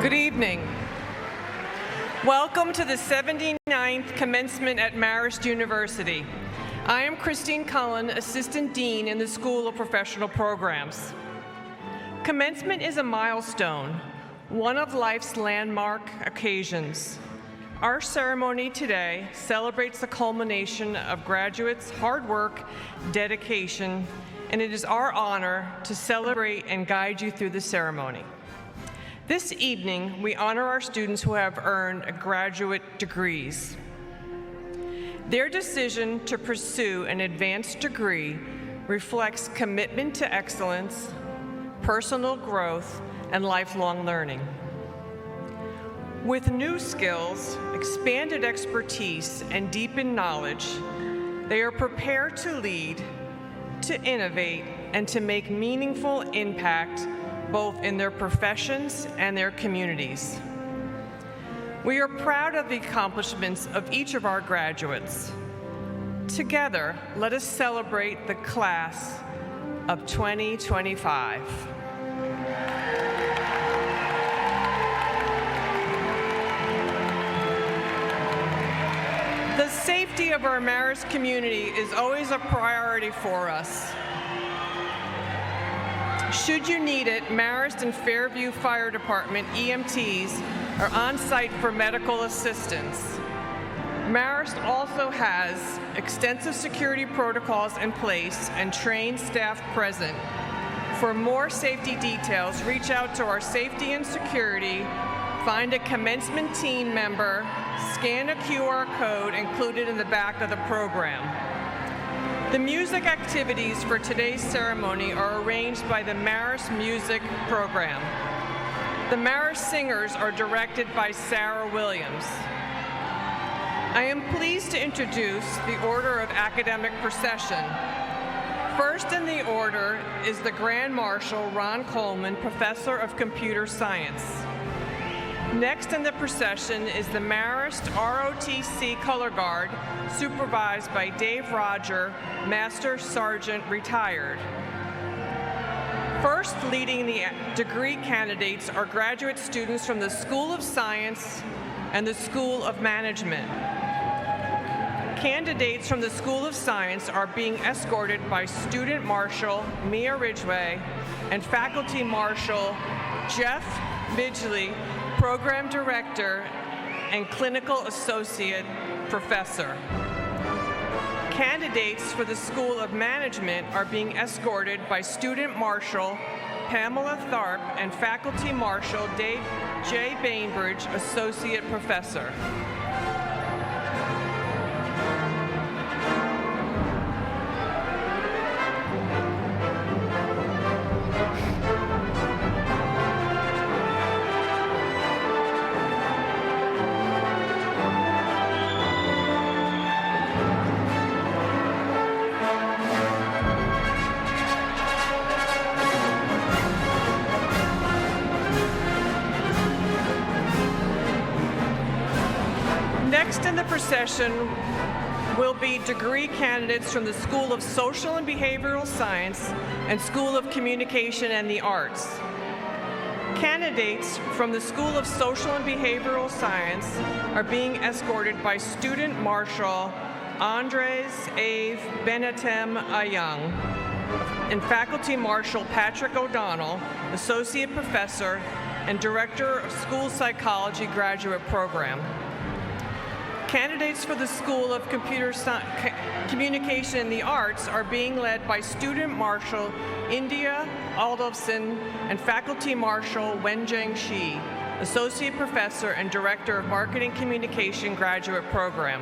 Good evening. Welcome to the 79th Commencement at Marist University. I am Christine Cullen, Assistant Dean in the School of Professional Programs. Commencement is a milestone, one of life's landmark occasions. Our ceremony today celebrates the culmination of graduates' hard work, dedication, and it is our honor to celebrate and guide you through the ceremony. This evening, we honor our students who have earned graduate degrees. Their decision to pursue an advanced degree reflects commitment to excellence, personal growth, and lifelong learning. With new skills, expanded expertise, and deepened knowledge, they are prepared to lead, to innovate, and to make meaningful impact both in their professions and their communities. We are proud of the accomplishments of each of our graduates. Together, let us celebrate the class of 2025. The safety of our Marist community is always a priority for us. Should you need it, Marist and Fairview Fire Department EMTs are on site for medical assistance. Marist also has extensive security protocols in place and trained staff present. For more safety details, reach out to our safety and security, find a commencement team member, scan a QR code included in the back of the program. The music activities for today's ceremony are arranged by the Marist Music Program. The Marist singers are directed by Sarah Williams. I am pleased to introduce the Order of Academic Procession. First in the order is the Grand Marshal Ron Coleman, Professor of Computer Science. Next in the procession is the Marist ROTC Color Guard, supervised by Dave Roger, Master Sergeant Retired. First leading the degree candidates are graduate students from the School of Science and the School of Management. Candidates from the School of Science are being escorted by Student Marshal Mia Ridgway and Faculty Marshal Jeff Midgley, Program Director and Clinical Associate Professor. Candidates for the School of Management are being escorted by Student Marshal Pamela Tharp and Faculty Marshal Dave J. Bainbridge, Associate Professor. Next in the procession will be degree candidates from the School of Social and Behavioral Science and School of Communication and the Arts. Candidates from the School of Social and Behavioral Science are being escorted by Student Marshal Andres Ave Benetem Ayung and Faculty Marshal Patrick O'Donnell, Associate Professor and Director of School Psychology Graduate Program. Candidates for the School of Communication and the Arts are being led by Student Marshal India Aldovson and Faculty Marshal Wenjing Shi, Associate Professor and Director of Marketing Communication Graduate Program.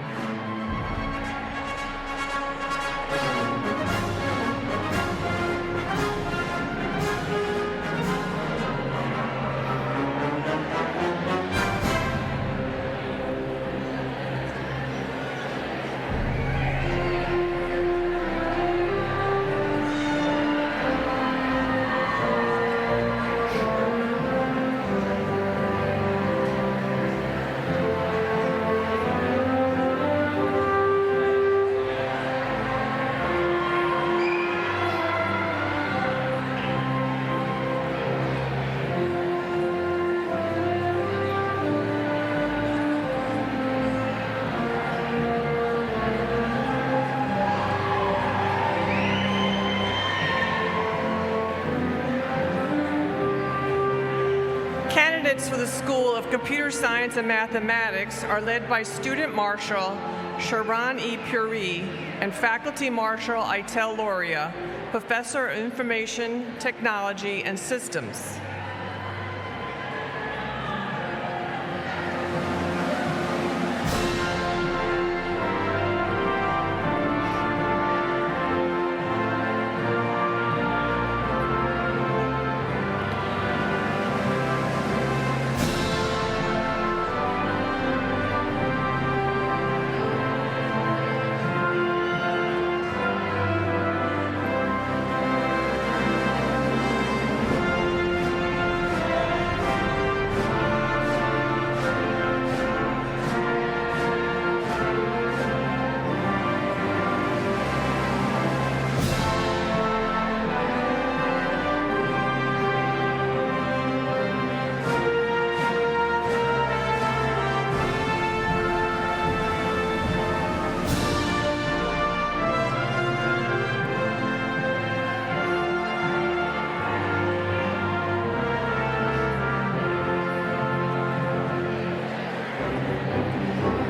candidates for the School of Computer Science and Mathematics are led by Student Marshal Sharon E. Puri and Faculty Marshal Itel Loria, Professor of Information Technology and Systems.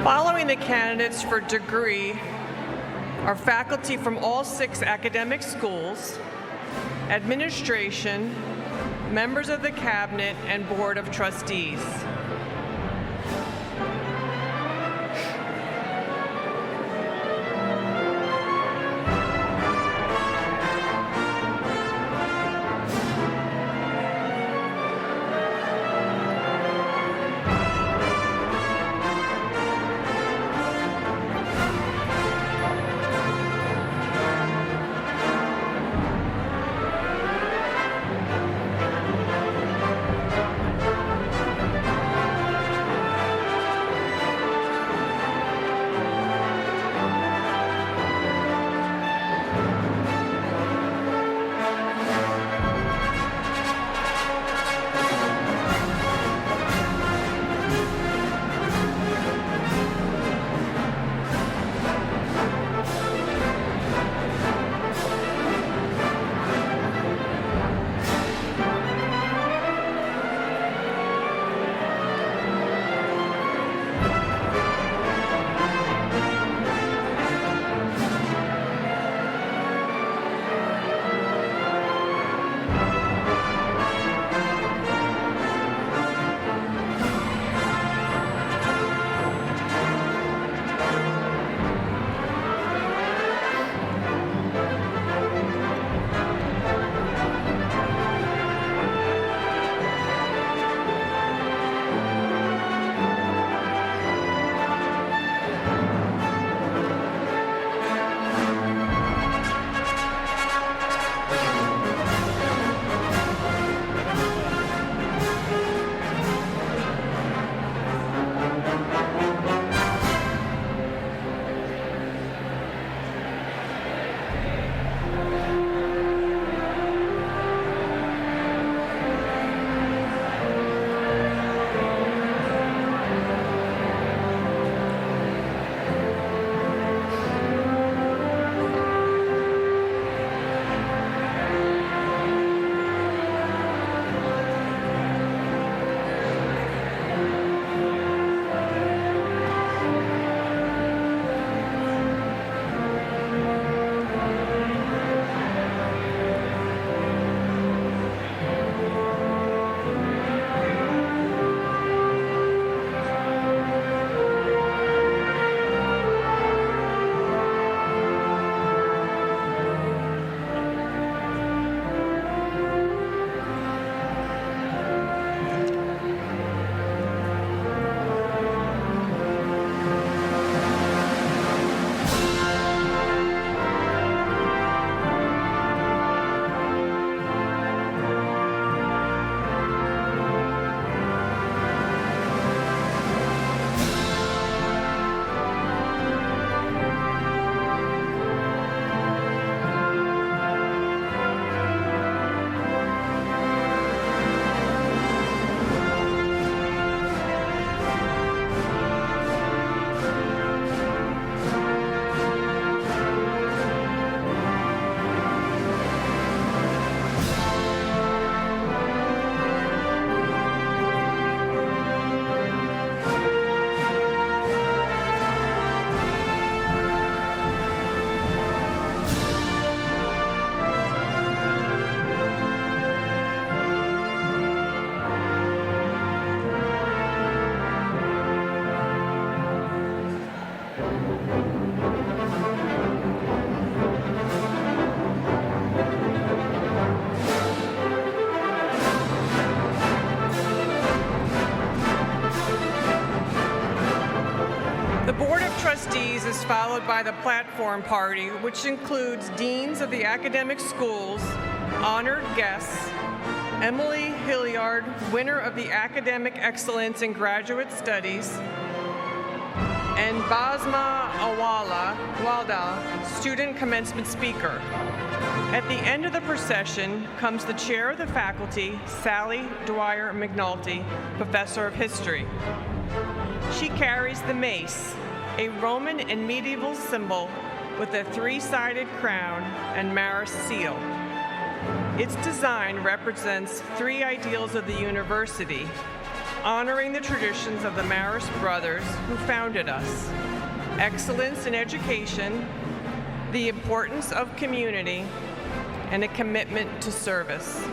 Following the candidates for degree are faculty from all 6 academic schools, administration, members of the cabinet, and board of trustees. followed by the platform party, which includes deans of the academic schools, honored guests, Emily Hilliard, winner of the Academic Excellence in Graduate Studies, and Basma Awadallah, student commencement speaker. At the end of the procession comes the chair of the faculty, Sally Dwyer McNulty, professor of history. She carries the mace, a Roman and medieval symbol with a three-sided crown and Marist seal. Its design represents three ideals of the university, honoring the traditions of the Marist brothers who founded us: excellence in education, the importance of community, and a commitment to service.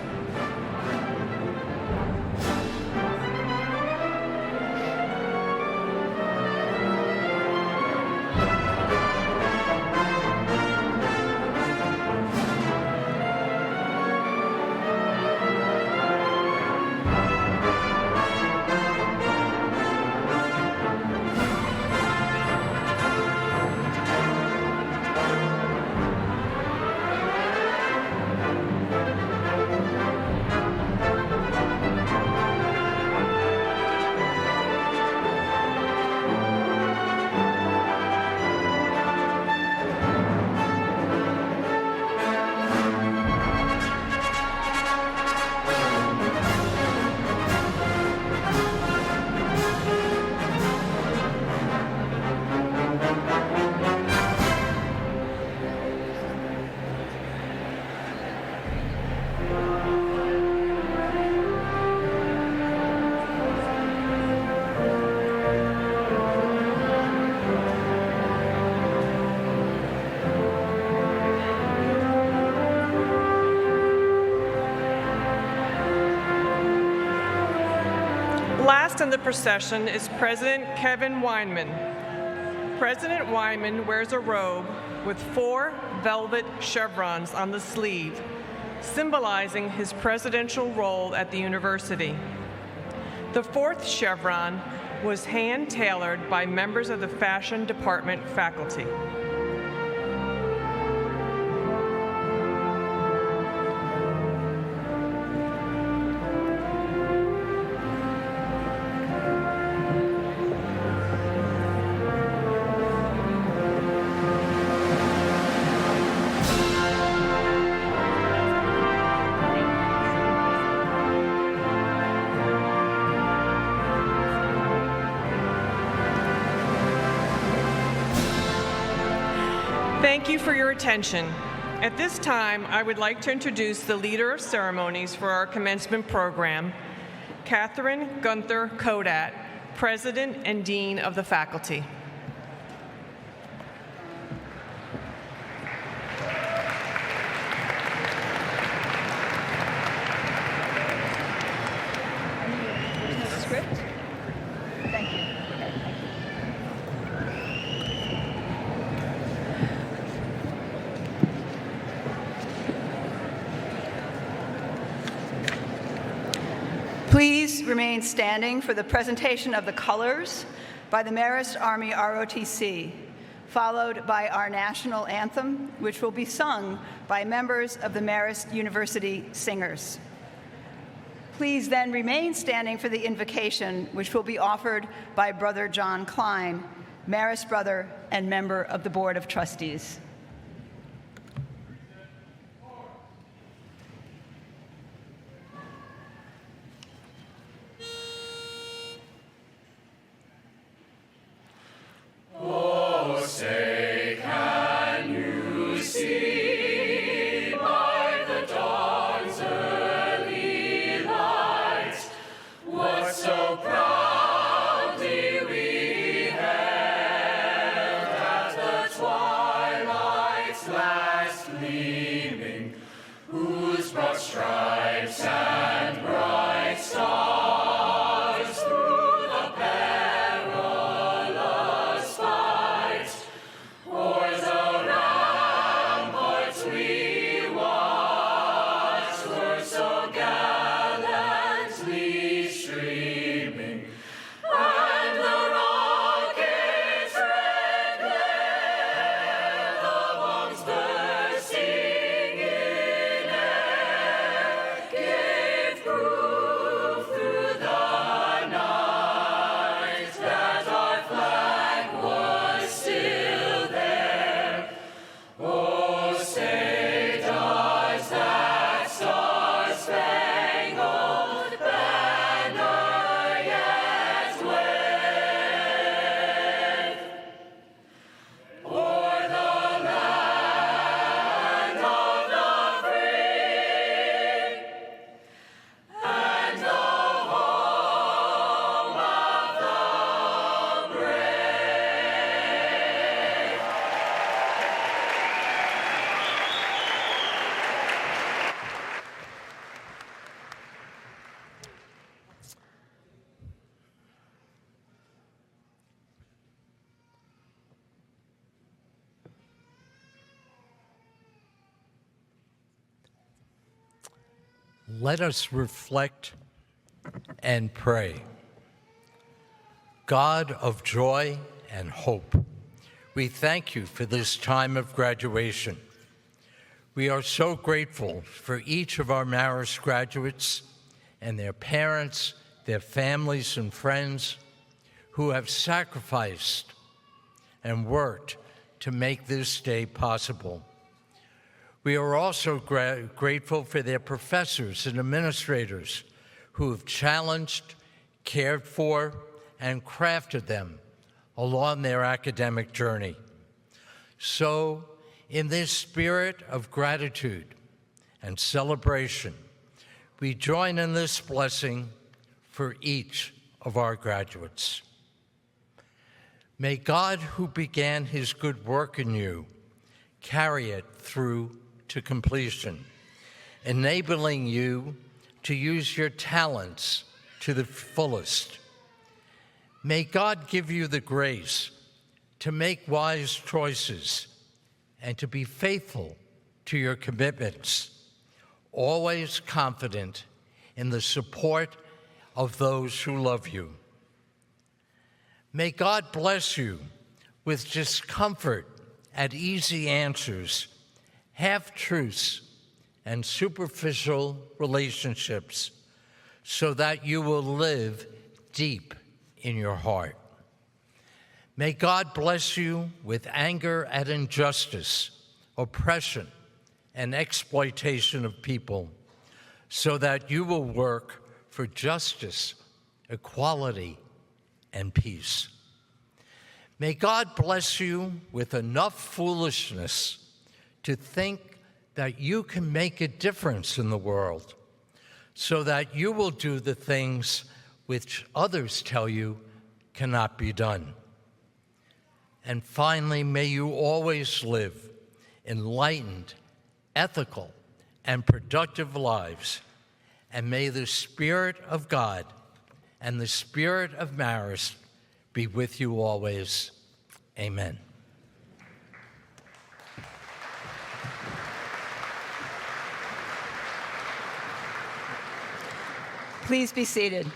Last in the procession is President Kevin Weinman. President Weinman wears a robe with 4 velvet chevrons on the sleeve, symbolizing his presidential role at the university. The 4th chevron was hand-tailored by members of the fashion department faculty. Thank you for your attention. At this time, I would like to introduce the leader of ceremonies for our commencement program, Catherine Gunther Kodat, President and Dean of the faculty. Please remain standing for the presentation of the colors by the Marist Army ROTC, followed by our national anthem, which will be sung by members of the Marist University Singers. Please then remain standing for the invocation, which will be offered by Brother John Klein, Marist brother and member of the Board of Trustees. And the rocket's red glare Let us reflect and pray. God of joy and hope, we thank you for this time of graduation. We are so grateful for each of our Marist graduates and their parents, their families and friends who have sacrificed and worked to make this day possible. We are also grateful for their professors and administrators who have challenged, cared for, and crafted them along their academic journey. So, in this spirit of gratitude and celebration, we join in this blessing for each of our graduates. May God, who began his good work in you, carry it through to completion, enabling you to use your talents to the fullest. May God give you the grace to make wise choices and to be faithful to your commitments, always confident in the support of those who love you. May God bless you with discomfort at easy answers, half-truths, and superficial relationships, so that you will live deep in your heart. May God bless you with anger at injustice, oppression, and exploitation of people, so that you will work for justice, equality, and peace. May God bless you with enough foolishness to think that you can make a difference in the world, so that you will do the things which others tell you cannot be done. And finally, may you always live enlightened, ethical, and productive lives, and may the Spirit of God and the Spirit of Marist be with you always. Amen. Please be seated.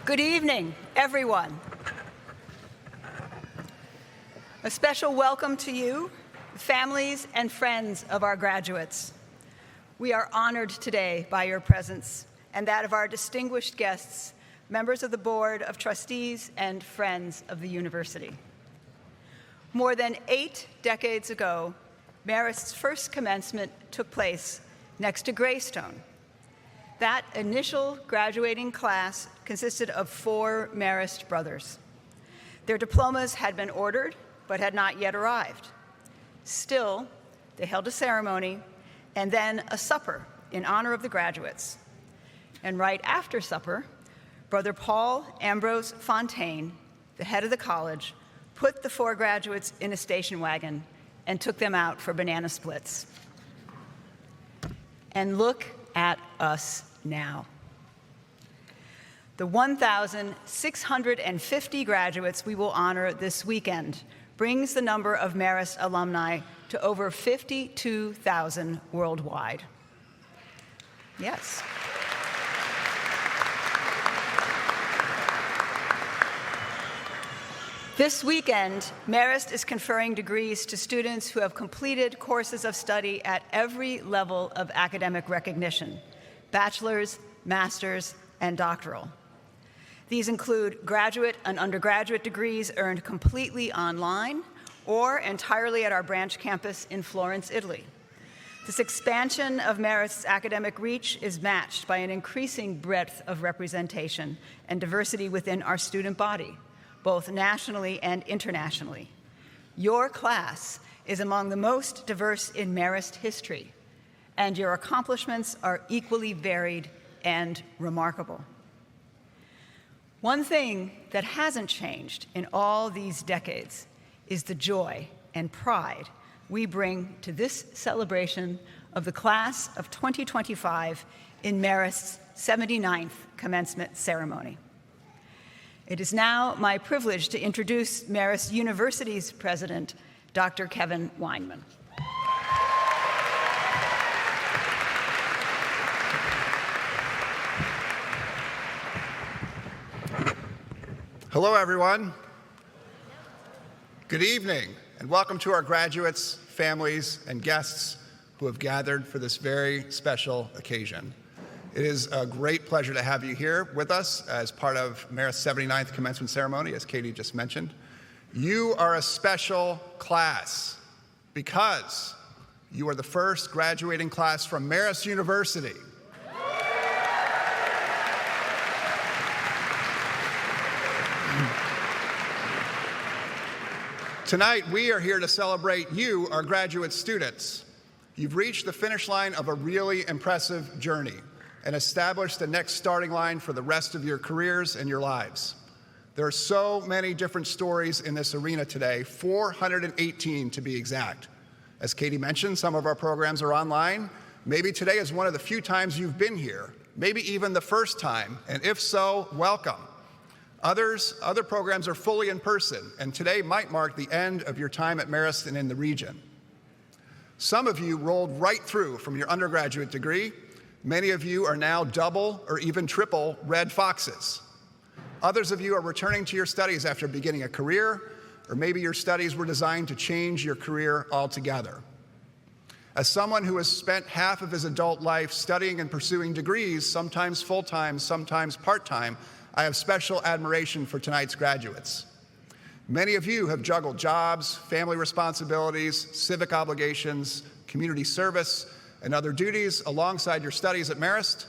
Good evening, everyone. A special welcome to you, families and friends of our graduates. We are honored today by your presence and that of our distinguished guests, members of the Board of Trustees and friends of the university. More than 8 decades ago, Marist's first commencement took place next to Greystone. That initial graduating class consisted of 4 Marist brothers. Their diplomas had been ordered, but had not yet arrived. Still, they held a ceremony and then a supper in honor of the graduates. And right after supper, Brother Paul Ambrose Fontaine, the head of the college, put the 4 graduates in a station wagon and took them out for banana splits. And look at us now. The 1,650 graduates we will honor this weekend brings the number of Marist alumni to over 52,000 worldwide. Yes. This weekend, Marist is conferring degrees to students who have completed courses of study at every level of academic recognition: bachelor's, master's, and doctoral. These include graduate and undergraduate degrees earned completely online or entirely at our branch campus in Florence, Italy. This expansion of Marist's academic reach is matched by an increasing breadth of representation and diversity within our student body, both nationally and internationally. Your class is among the most diverse in Marist history, and your accomplishments are equally varied and remarkable. One thing that hasn't changed in all these decades is the joy and pride we bring to this celebration of the class of 2025 in Marist's 79th Commencement ceremony. It is now my privilege to introduce Marist University's president, Dr. Kevin Weinman. Hello, everyone. Good evening, and welcome to our graduates, families, and guests who have gathered for this very special occasion. It is a great pleasure to have you here with us as part of Marist's 79th Commencement ceremony, as Katie just mentioned. You are a special class because you are the first graduating class from Marist University. Tonight, we are here to celebrate you, our graduate students. You've reached the finish line of a really impressive journey and established the next starting line for the rest of your careers and your lives. There are so many different stories in this arena today, 418 to be exact. As Katie mentioned, some of our programs are online. Maybe today is one of the few times you've been here, maybe even the first time, and if so, welcome. Other programs are fully in person, and today might mark the end of your time at Marist and in the region. Some of you rolled right through from your undergraduate degree. Many of you are now double or even triple red foxes. Others of you are returning to your studies after beginning a career, or maybe your studies were designed to change your career altogether. As someone who has spent half of his adult life studying and pursuing degrees, sometimes full-time, sometimes part-time, I have special admiration for tonight's graduates. Many of you have juggled jobs, family responsibilities, civic obligations, community service, and other duties alongside your studies at Marist.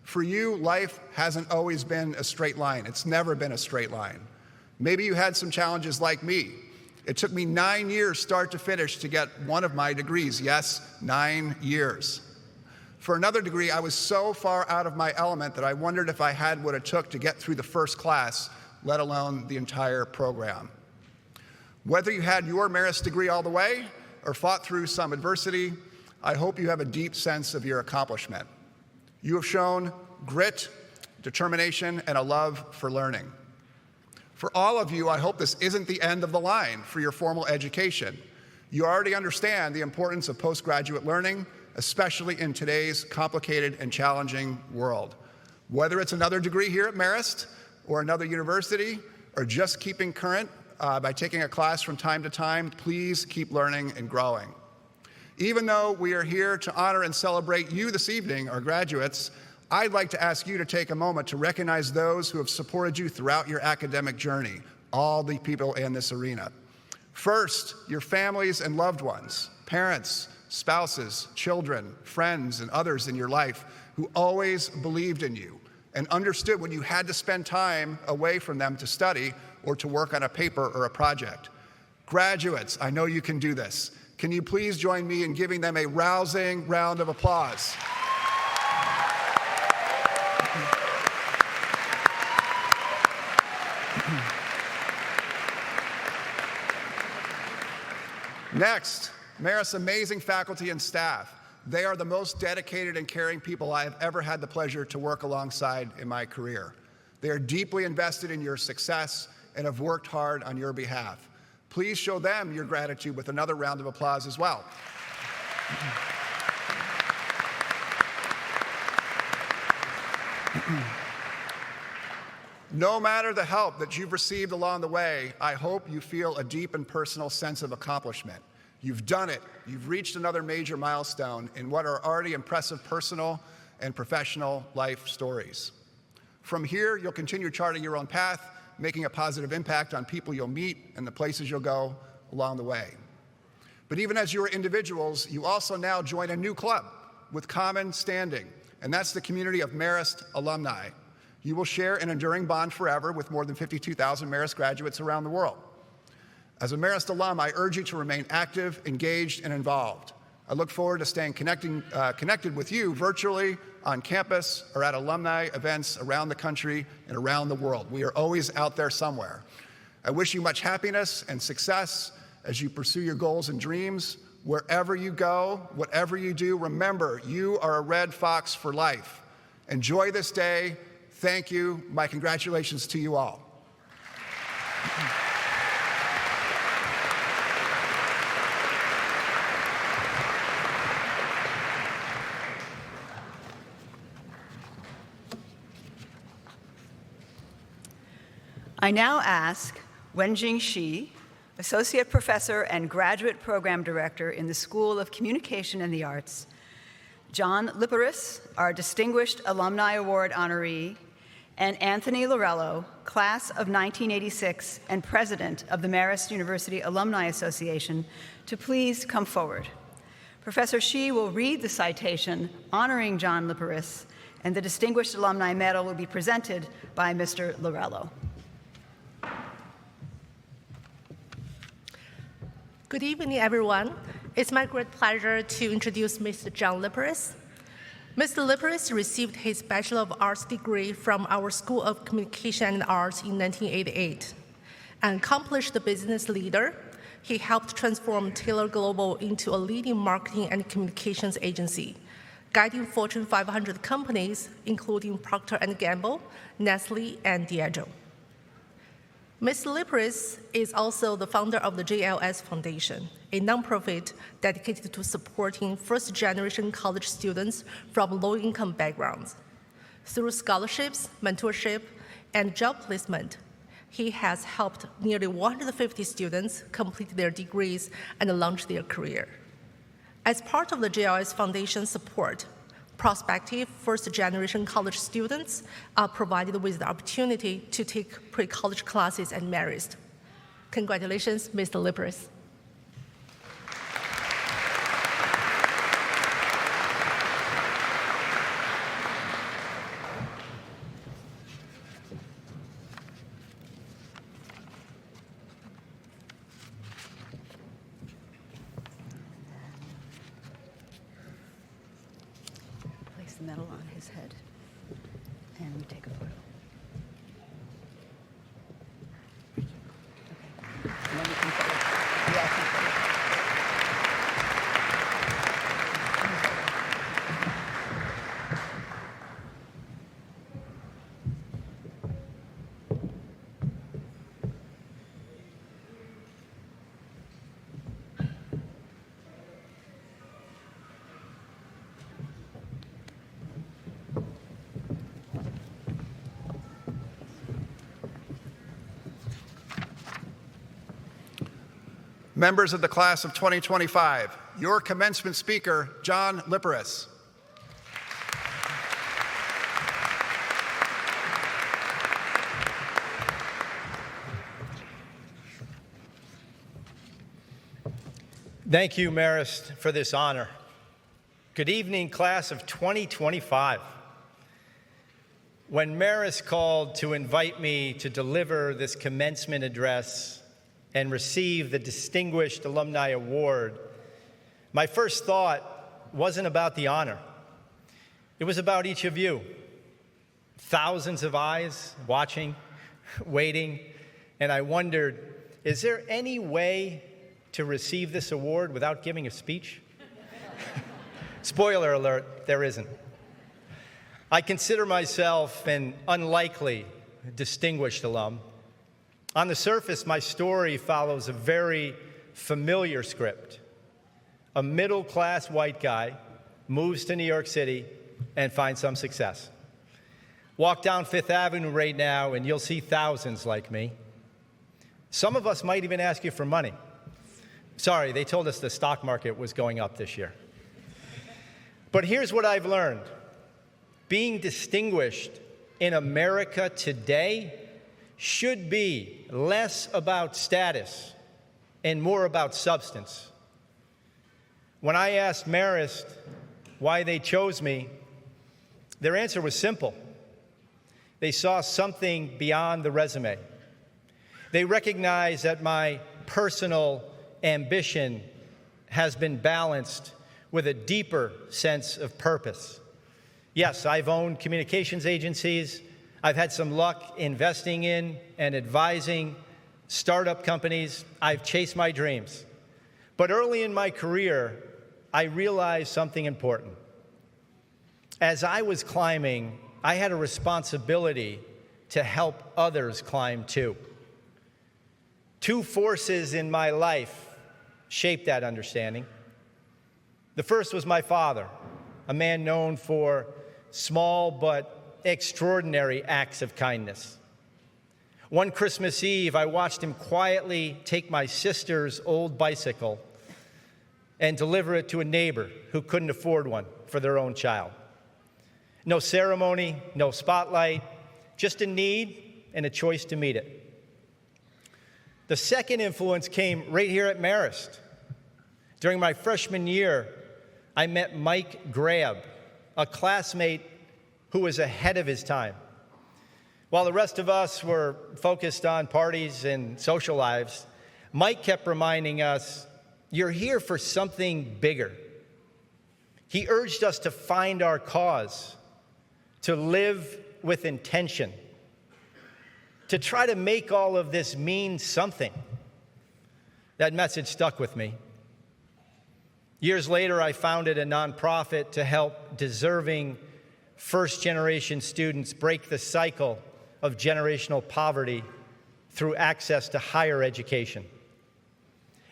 For you, life hasn't always been a straight line. It's never been a straight line. Maybe you had some challenges like me. It took me 9 years start to finish to get one of my degrees. Yes, 9 years. For another degree, I was so far out of my element that I wondered if I had what it took to get through the first class, let alone the entire program. Whether you had your Marist degree all the way or fought through some adversity, I hope you have a deep sense of your accomplishment. You have shown grit, determination, and a love for learning. For all of you, I hope this isn't the end of the line for your formal education. You already understand the importance of postgraduate learning, especially in today's complicated and challenging world. Whether it's another degree here at Marist or another university, or just keeping current by taking a class from time to time, please keep learning and growing. Even though we are here to honor and celebrate you this evening, our graduates, I'd like to ask you to take a moment to recognize those who have supported you throughout your academic journey, all the people in this arena. First, your families and loved ones, parents, spouses, children, friends, and others in your life who always believed in you and understood when you had to spend time away from them to study or to work on a paper or a project. Graduates, I know you can do this. Can you please join me in giving them a rousing round of applause? Next, Marist's amazing faculty and staff. They are the most dedicated and caring people I have ever had the pleasure to work alongside in my career. They are deeply invested in your success and have worked hard on your behalf. Please show them your gratitude with another round of applause as well. No matter the help that you've received along the way, I hope you feel a deep and personal sense of accomplishment. You've done it. You've reached another major milestone in what are already impressive personal and professional life stories. From here, you'll continue charting your own path, making a positive impact on people you'll meet and the places you'll go along the way. But even as you are individuals, you also now join a new club with common standing, and that's the community of Marist alumni. You will share an enduring bond forever with more than 52,000 Marist graduates around the world. As a Marist alum, I urge you to remain active, engaged, and involved. I look forward to staying connected with you virtually, on campus, or at alumni events around the country and around the world. We are always out there somewhere. I wish you much happiness and success as you pursue your goals and dreams. Wherever you go, whatever you do, remember, you are a red fox for life. Enjoy this day. Thank you. My congratulations to you all. I now ask Wenjing Shi, Associate Professor and Graduate Program Director in the School of Communication and the Arts, John Liporace, our Distinguished Alumni Award honoree, and Anthony Lorello, Class of 1986 and President of the Marist University Alumni Association, to please come forward. Professor Shi will read the citation honoring John Liporace, and the Distinguished Alumni Medal will be presented by Mr. Lorello. Good evening, everyone. It's my great pleasure to introduce Mr. John Liporace. Mr. Liporace received his Bachelor of Arts degree from our School of Communication and Arts in 1988. An accomplished business leader, he helped transform Taylor Global into a leading marketing and communications agency, guiding Fortune 500 companies, including Procter & Gamble, Nestle, and Diageo. Mr. Liporace is also the founder of the JLS Foundation, a nonprofit dedicated to supporting first-generation college students from low-income backgrounds. Through scholarships, mentorship, and job placement, he has helped nearly 150 students complete their degrees and launch their career. As part of the JLS Foundation support, prospective first-generation college students are provided with the opportunity to take pre-college classes at Marist. Congratulations, Mr. Liporace. Place the medal on his head, and we take a photo. Okay. And then we can photo. We all can photo. Members of the class of 2025, your commencement speaker, John Liporace. Thank you, Marist, for this honor. Good evening, class of 2025. When Marist called to invite me to deliver this commencement address and receive the Distinguished Alumni Award, my first thought wasn't about the honor. It was about each of you. Thousands of eyes watching, waiting, and I wondered, is there any way to receive this award without giving a speech? Spoiler alert, there isn't. I consider myself an unlikely distinguished alum. On the surface, my story follows a very familiar script. A middle-class white guy moves to New York City and finds some success. Walk down Fifth Avenue right now and you'll see thousands like me. Some of us might even ask you for money. Sorry, they told us the stock market was going up this year. But here's what I've learned. Being distinguished in America today should be less about status and more about substance. When I asked Marist why they chose me, their answer was simple. They saw something beyond the resume. They recognized that my personal ambition has been balanced with a deeper sense of purpose. Yes, I've owned communications agencies. I've had some luck investing in and advising startup companies. I've chased my dreams. But early in my career, I realized something important. As I was climbing, I had a responsibility to help others climb too. Two forces in my life shaped that understanding. The first was my father, a man known for small but extraordinary acts of kindness. One Christmas Eve, I watched him quietly take my sister's old bicycle and deliver it to a neighbor who couldn't afford one for their own child. No ceremony, no spotlight, just a need and a choice to meet it. The second influence came right here at Marist. During my freshman year, I met Mike Grab, a classmate who was ahead of his time. While the rest of us were focused on parties and social lives, Mike kept reminding us, "You're here for something bigger." He urged us to find our cause, to live with intention, to try to make all of this mean something. That message stuck with me. Years later, I founded a nonprofit to help deserving first-generation students break the cycle of generational poverty through access to higher education.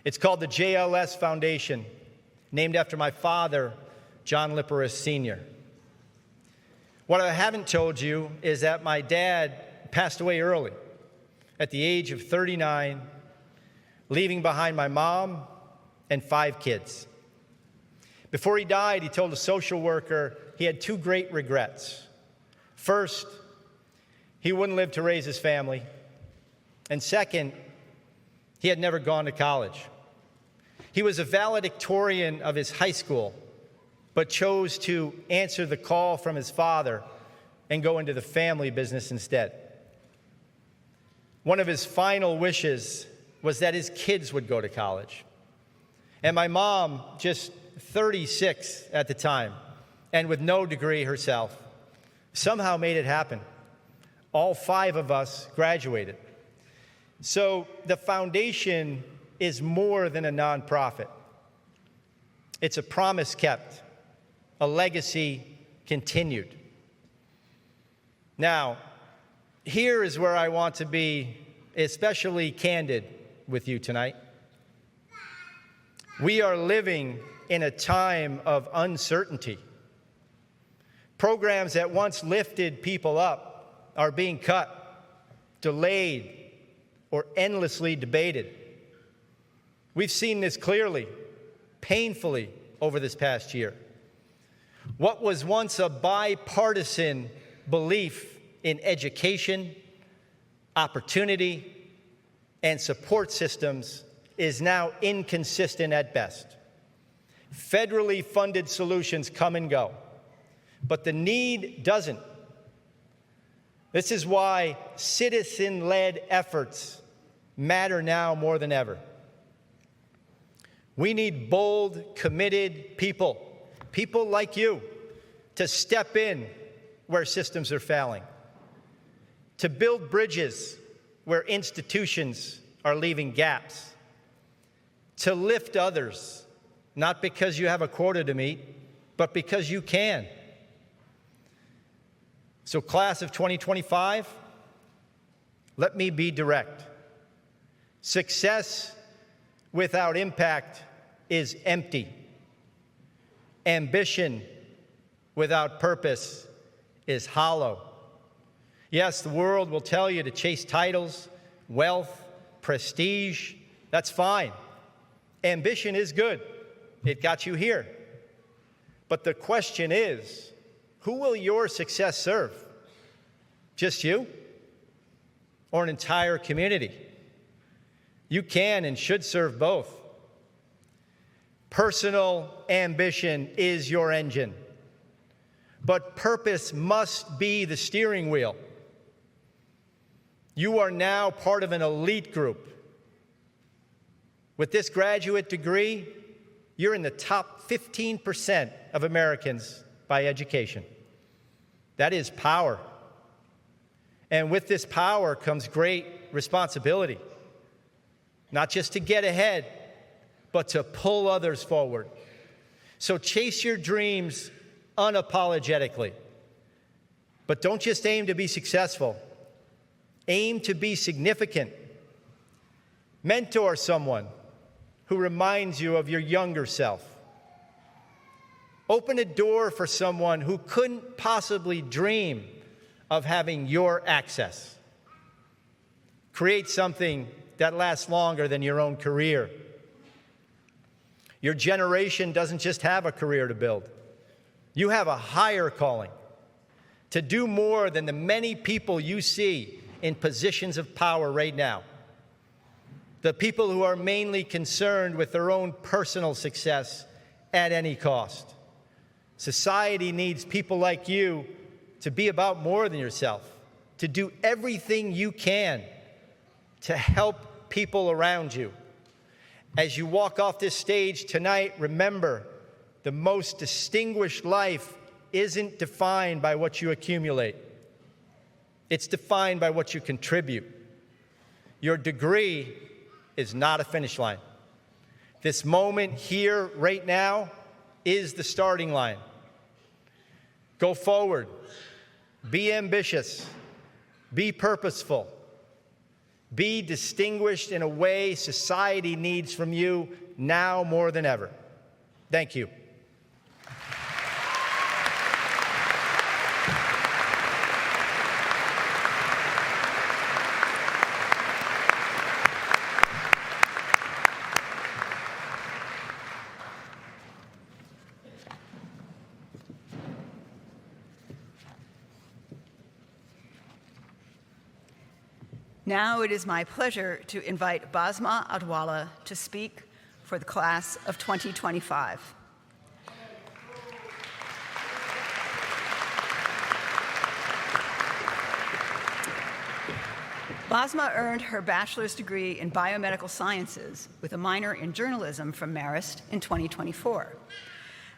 It's called the JLS Foundation, named after my father, John Liporace Sr. What I haven't told you is that my dad passed away early, at the age of 39, leaving behind my mom and 5 kids. Before he died, he told a social worker he had 2 great regrets. First, he wouldn't live to raise his family. And second, he had never gone to college. He was a valedictorian of his high school, but chose to answer the call from his father and go into the family business instead. One of his final wishes was that his kids would go to college. And my mom, just 36 at the time, and with no degree herself, somehow made it happen. All 5 of us graduated. So the foundation is more than a nonprofit. It's a promise kept, a legacy continued. Now, here is where I want to be especially candid with you tonight. We are living in a time of uncertainty. Programs that once lifted people up are being cut, delayed, or endlessly debated. We've seen this clearly, painfully over this past year. What was once a bipartisan belief in education, opportunity, and support systems is now inconsistent at best. Federally funded solutions come and go, but the need doesn't. This is why citizen-led efforts matter now more than ever. We need bold, committed people like you, to step in where systems are failing, to build bridges where institutions are leaving gaps, to lift others, not because you have a quota to meet, but because you can. So, class of 2025, let me be direct. Success without impact is empty. Ambition without purpose is hollow. Yes, the world will tell you to chase titles, wealth, prestige. That's fine. Ambition is good. It got you here. But the question is, who will your success serve? Just you? Or an entire community? You can and should serve both. Personal ambition is your engine, but purpose must be the steering wheel. You are now part of an elite group. With this graduate degree, you're in the top 15% of Americans by education. That is power. And with this power comes great responsibility, not just to get ahead, but to pull others forward. So chase your dreams unapologetically. But don't just aim to be successful. Aim to be significant. Mentor someone who reminds you of your younger self. Open a door for someone who couldn't possibly dream of having your access. Create something that lasts longer than your own career. Your generation doesn't just have a career to build. You have a higher calling to do more than the many people you see in positions of power right now. The people who are mainly concerned with their own personal success at any cost. Society needs people like you to be about more than yourself, to do everything you can to help people around you. As you walk off this stage tonight, remember, the most distinguished life isn't defined by what you accumulate. It's defined by what you contribute. Your degree is not a finish line. This moment here, right now, is the starting line. Go forward. Be ambitious. Be purposeful. Be distinguished in a way society needs from you now more than ever. Thank you. Now it is my pleasure to invite Basma Awadallah to speak for the class of 2025. Basma earned her bachelor's degree in biomedical sciences with a minor in journalism from Marist in 2024.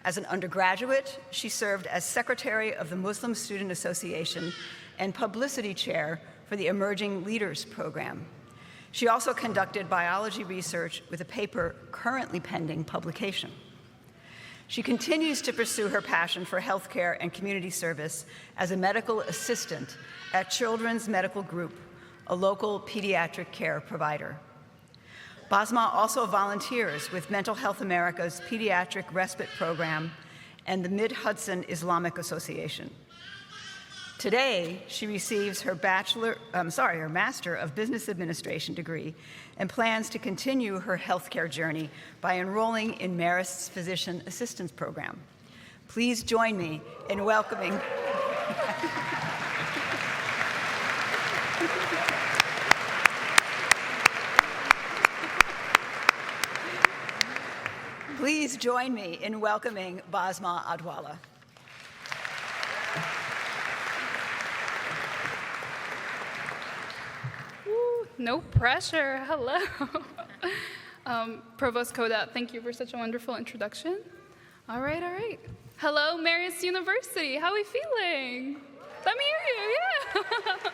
As an undergraduate, she served as secretary of the Muslim Student Association and publicity chair for the Emerging Leaders Program. She also conducted biology research with a paper currently pending publication. She continues to pursue her passion for healthcare and community service as a medical assistant at Children's Medical Group, a local pediatric care provider. Basma also volunteers with Mental Health America's Pediatric Respite Program and the Mid-Hudson Islamic Association. Today, she receives her Master of Business Administration degree and plans to continue her healthcare journey by enrolling in Marist's Physician Assistance Program. Please join me in welcoming Please join me in welcoming Basma Awadallah. No pressure. Hello. Provost Koda, thank you for such a wonderful introduction. All right. Hello, Marist University. How are we feeling? Let me hear you. Yeah.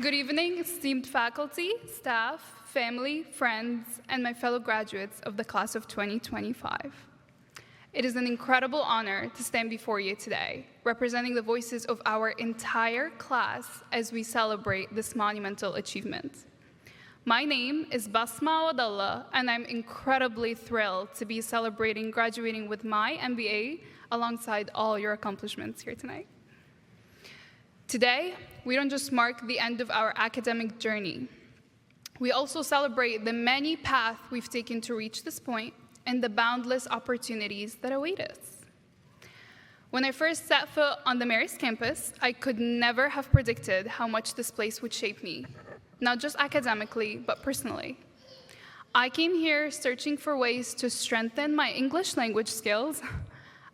Good evening, esteemed faculty, staff, family, friends, and my fellow graduates of the class of 2025. It is an incredible honor to stand before you today, representing the voices of our entire class as we celebrate this monumental achievement. My name is Basma Awadallah, and I'm incredibly thrilled to be celebrating graduating with my MBA alongside all your accomplishments here tonight. Today, we don't just mark the end of our academic journey. We also celebrate the many paths we've taken to reach this point and the boundless opportunities that await us. When I first set foot on the Marist campus, I could never have predicted how much this place would shape me, not just academically, but personally. I came here searching for ways to strengthen my English language skills,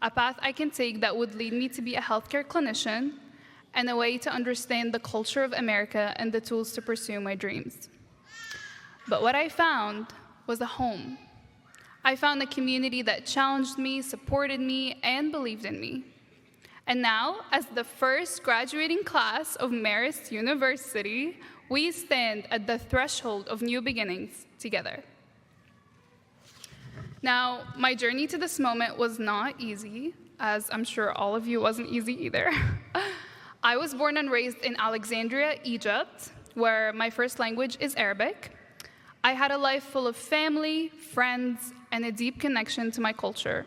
a path I can take that would lead me to be a healthcare clinician, and a way to understand the culture of America and the tools to pursue my dreams. But what I found was a home. I found a community that challenged me, supported me, and believed in me. And now, as the first graduating class of Marist University, we stand at the threshold of new beginnings together. Now, my journey to this moment was not easy, as I'm sure all of you wasn't easy either. I was born and raised in Alexandria, Egypt, where my first language is Arabic. I had a life full of family, friends, and a deep connection to my culture.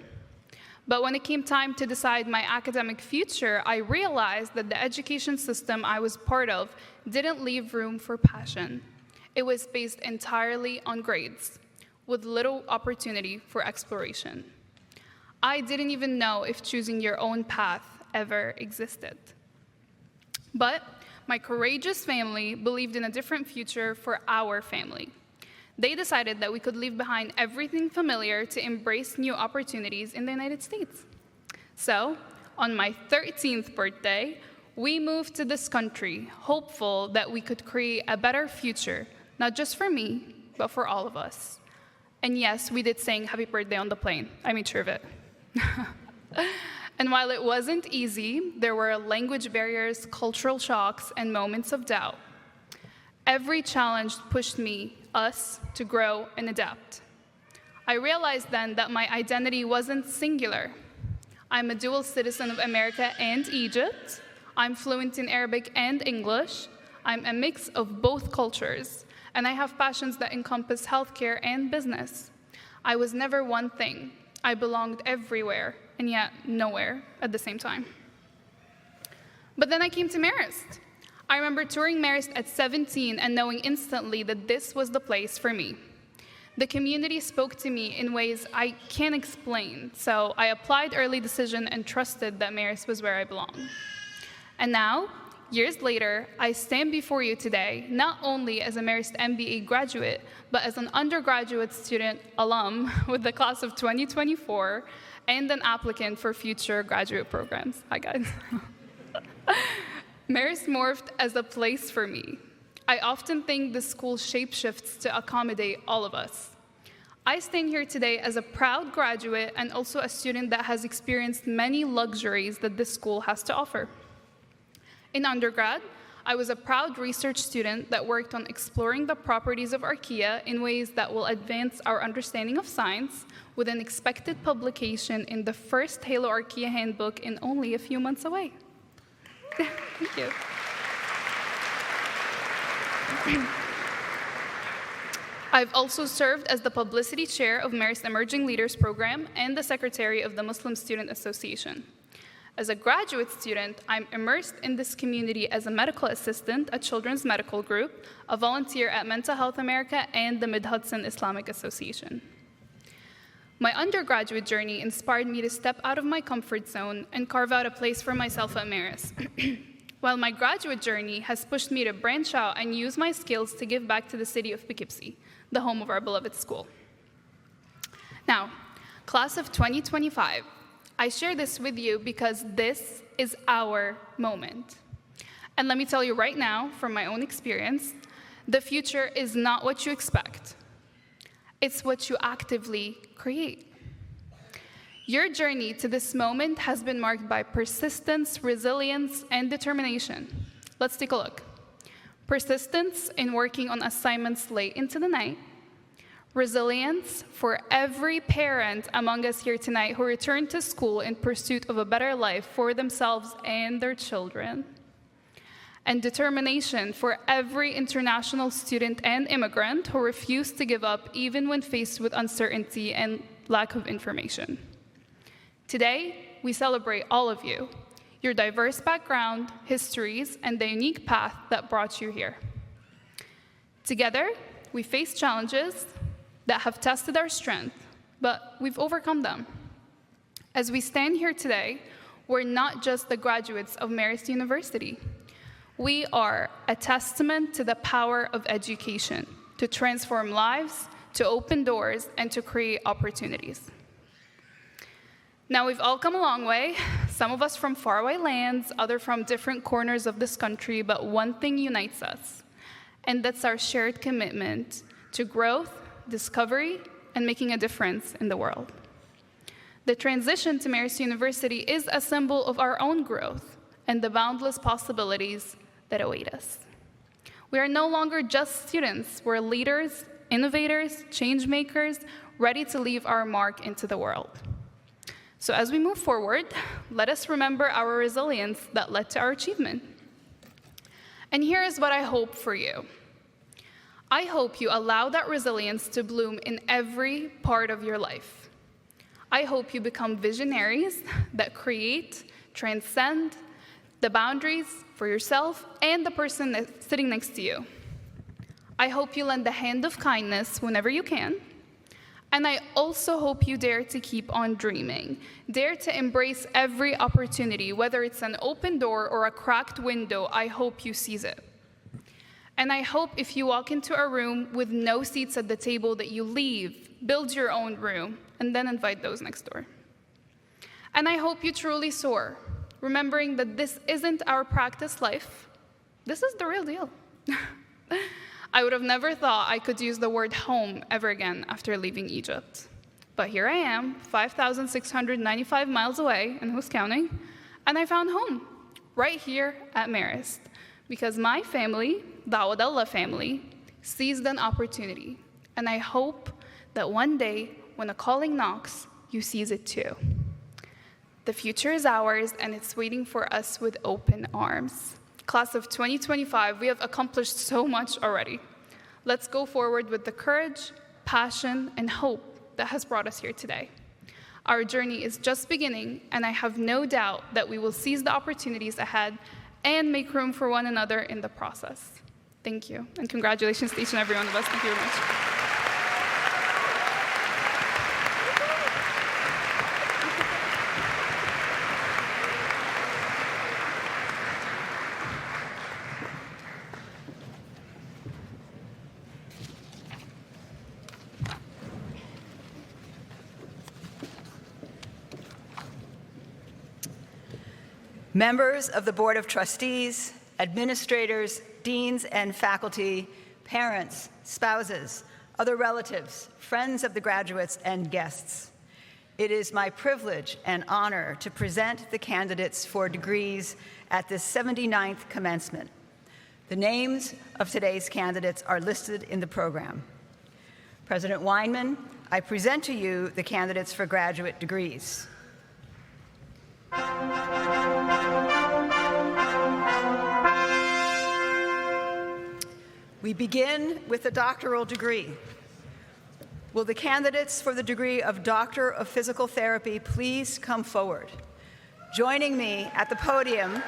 But when it came time to decide my academic future, I realized that the education system I was part of didn't leave room for passion. It was based entirely on grades, with little opportunity for exploration. I didn't even know if choosing your own path ever existed. But my courageous family believed in a different future for our family. They decided that we could leave behind everything familiar to embrace new opportunities in the United States. So, on my 13th birthday, we moved to this country, hopeful that we could create a better future, not just for me, but for all of us. And yes, we did sing happy birthday on the plane. I made sure of it. And while it wasn't easy, there were language barriers, cultural shocks, and moments of doubt. Every challenge pushed us, to grow and adapt. I realized then that my identity wasn't singular. I'm a dual citizen of America and Egypt. I'm fluent in Arabic and English. I'm a mix of both cultures, and I have passions that encompass healthcare and business. I was never one thing. I belonged everywhere, and yet nowhere at the same time. But then I came to Marist. I remember touring Marist at 17 and knowing instantly that this was the place for me. The community spoke to me in ways I can't explain, so I applied early decision and trusted that Marist was where I belong. And now, years later, I stand before you today not only as a Marist MBA graduate, but as an undergraduate student alum with the class of 2024 and an applicant for future graduate programs. Hi, guys. Marist morphed as a place for me. I often think the school shapeshifts to accommodate all of us. I stand here today as a proud graduate and also a student that has experienced many luxuries that this school has to offer. In undergrad, I was a proud research student that worked on exploring the properties of archaea in ways that will advance our understanding of science, with an expected publication in the first Halo Archaea handbook in only a few months away. Thank you. I've also served as the publicity chair of Marist Emerging Leaders Program and the secretary of the Muslim Student Association. As a graduate student, I'm immersed in this community as a medical assistant at Children's Medical Group, a volunteer at Mental Health America, and the Mid-Hudson Islamic Association. My undergraduate journey inspired me to step out of my comfort zone and carve out a place for myself at Marist, while my graduate journey has pushed me to branch out and use my skills to give back to the city of Poughkeepsie, the home of our beloved school. Now, class of 2025, I share this with you because this is our moment. And let me tell you right now, from my own experience, the future is not what you expect. It's what you actively create. Your journey to this moment has been marked by persistence, resilience, and determination. Let's take a look. Persistence in working on assignments late into the night. Resilience for every parent among us here tonight who returned to school in pursuit of a better life for themselves and their children. And determination for every international student and immigrant who refused to give up even when faced with uncertainty and lack of information. Today, we celebrate all of you, your diverse background, histories, and the unique path that brought you here. Together, we face challenges that have tested our strength, but we've overcome them. As we stand here today, we're not just the graduates of Marist University. We are a testament to the power of education to transform lives, to open doors, and to create opportunities. Now, we've all come a long way, some of us from faraway lands, others from different corners of this country, but one thing unites us, and that's our shared commitment to growth, discovery, and making a difference in the world. The transition to Marist University is a symbol of our own growth and the boundless possibilities that await us. We are no longer just students. We're leaders, innovators, change makers, ready to leave our mark into the world. So as we move forward, let us remember our resilience that led to our achievement. And here is what I hope for you. I hope you allow that resilience to bloom in every part of your life. I hope you become visionaries that create, transcend the boundaries for yourself and the person that's sitting next to you. I hope you lend a hand of kindness whenever you can. And I also hope you dare to keep on dreaming. Dare to embrace every opportunity, whether it's an open door or a cracked window. I hope you seize it. And I hope if you walk into a room with no seats at the table that you leave, build your own room, and then invite those next door. And I hope you truly soar, remembering that this isn't our practice life. This is the real deal. I would have never thought I could use the word home ever again after leaving Egypt. But here I am, 5,695 miles away, and who's counting? And I found home, right here at Marist, because my family, the Awadallah family, seized an opportunity. And I hope that one day, when a calling knocks, you seize it too. The future is ours, and it's waiting for us with open arms. Class of 2025, we have accomplished so much already. Let's go forward with the courage, passion, and hope that has brought us here today. Our journey is just beginning, and I have no doubt that we will seize the opportunities ahead and make room for one another in the process. Thank you, and congratulations to each and every one of us. Thank you very much. Members of the Board of Trustees, administrators, deans and faculty, parents, spouses, other relatives, friends of the graduates, and guests. It is my privilege and honor to present the candidates for degrees at this 79th Commencement. The names of today's candidates are listed in the program. President Weinman, I present to you the candidates for graduate degrees. We begin with the doctoral degree. Will the candidates for the degree of Doctor of Physical Therapy please come forward? Joining me at the podium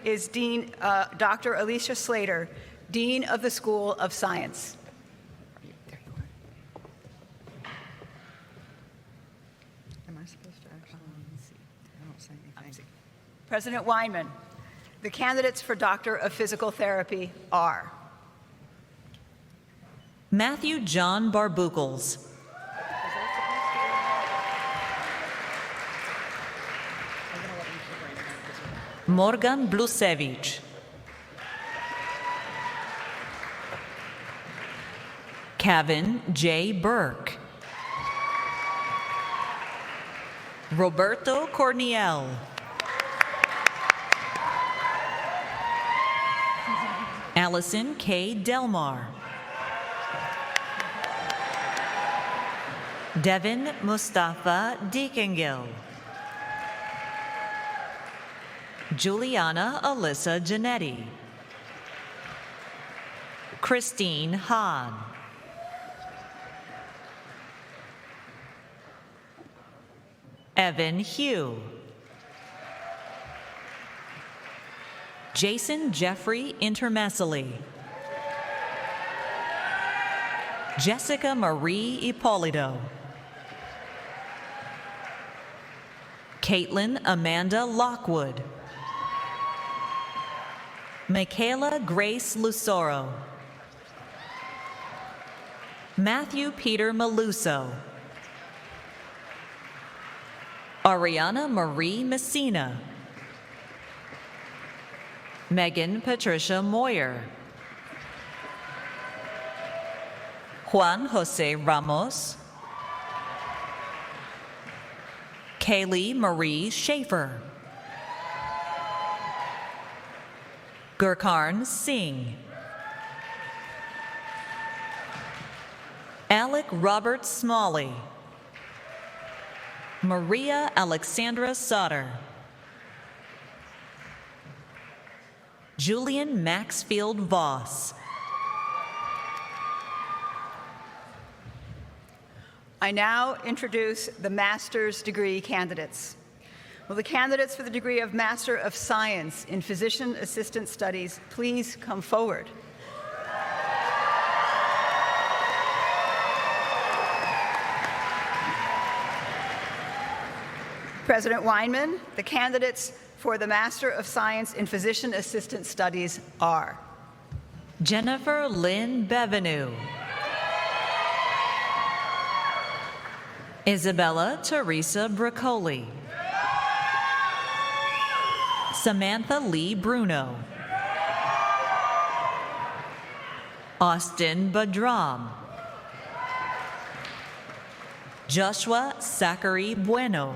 is Dr. Alicia Slater, Dean of the School of Science. President Weinman, the candidates for Doctor of Physical Therapy are Matthew John Barbuckles, Morgan Blusevich, Kevin J. Burke, Roberto Corniel, Allison K. Delmar, Devin Mustafa Deekengil, Juliana Alyssa Janetti, Christine Hahn, Evan Hugh, Jason Jeffrey Intermesili, Jessica Marie Ippolito, Caitlin Amanda Lockwood, Michaela Grace Lucero, Matthew Peter Maluso, Ariana Marie Messina, Megan Patricia Moyer, Juan Jose Ramos, Kaylee Marie Schaefer, Gurkarn Singh, Alec Robert Smalley, Maria Alexandra Sauter, Julian Maxfield Voss. I now introduce the master's degree candidates. Will the candidates for the degree of Master of Science in Physician Assistant Studies please come forward? President Weinman, the candidates for the Master of Science in Physician Assistant Studies are Jennifer Lynn Bevenou. Isabella Teresa Bracoli. Samantha Lee Bruno. Austin Badram. Joshua Zachary Bueno.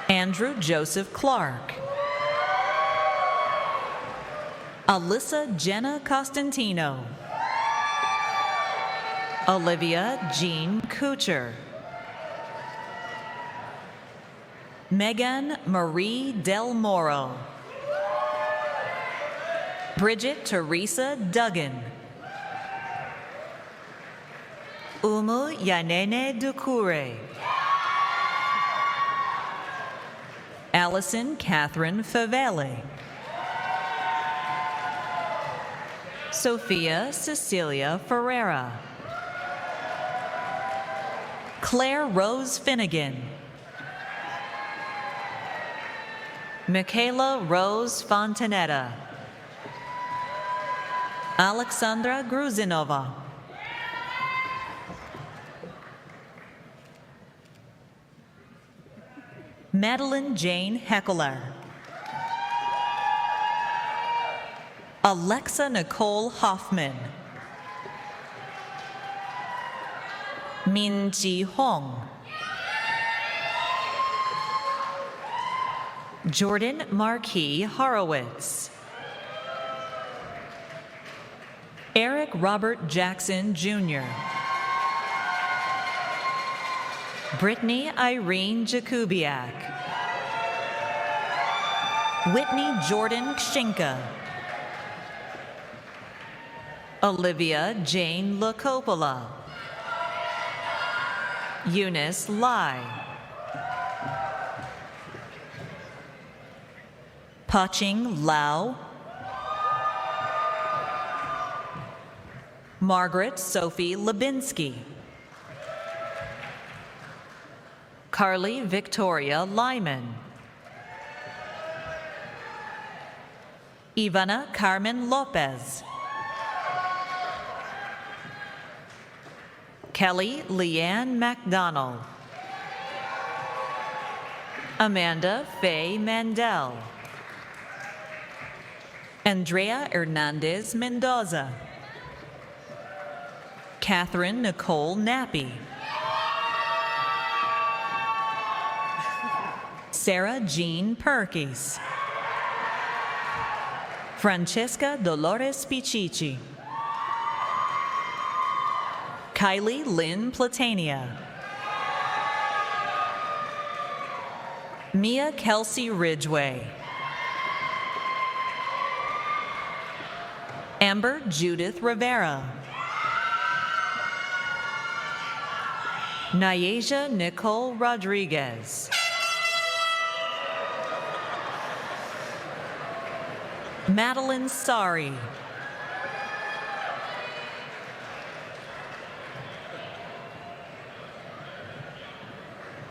Andrew Joseph Clark. Alyssa Jenna Costantino. Olivia Jean Kuchar. Megan Marie Del Moro. Bridget Teresa Duggan. Umu Yanene Dukure. Allison Catherine Favale. Sophia Cecilia Ferreira. Claire Rose Finnegan. Michaela Rose Fontanetta. Alexandra Gruzinova. Madeline Jane Heckler. Alexa Nicole Hoffman. Min Ji Hong. Jordan Marquis Horowitz. Eric Robert Jackson, Jr. Brittany Irene Jakubiak. Whitney Jordan Kshinka. Olivia Jane Lacopola. Eunice Lai. Paching Lau. Margaret Sophie Lubinsky. Carly Victoria Lyman. Ivana Carmen Lopez. Kelly Leanne MacDonald. Amanda Faye Mandel. Andrea Hernandez Mendoza. Catherine Nicole Nappy. Sarah Jean Perkis. Francesca Dolores Pichichi. Kylie Lynn Platania. Mia Kelsey Ridgway. Amber Judith Rivera. Nyasia Nicole Rodriguez. Madeline Sari.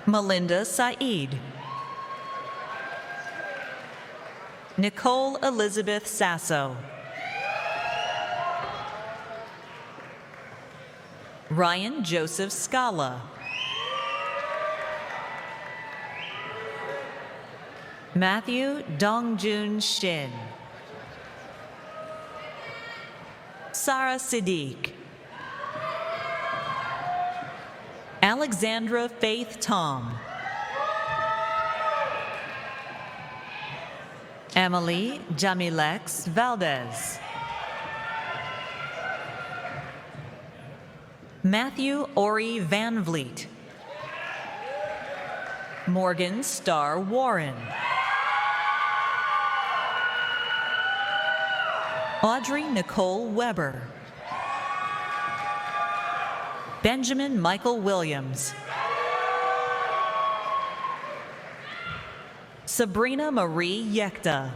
Melinda Saeed. Nicole Elizabeth Sasso. Ryan Joseph Scala. Matthew Dongjun Shin. Sarah Siddiq. Alexandra Faith Tom. Emily Jamilex Valdez. Matthew Ori Van Vliet. Morgan Starr Warren. Audrey Nicole Weber. Benjamin Michael Williams. Sabrina Marie Yekta.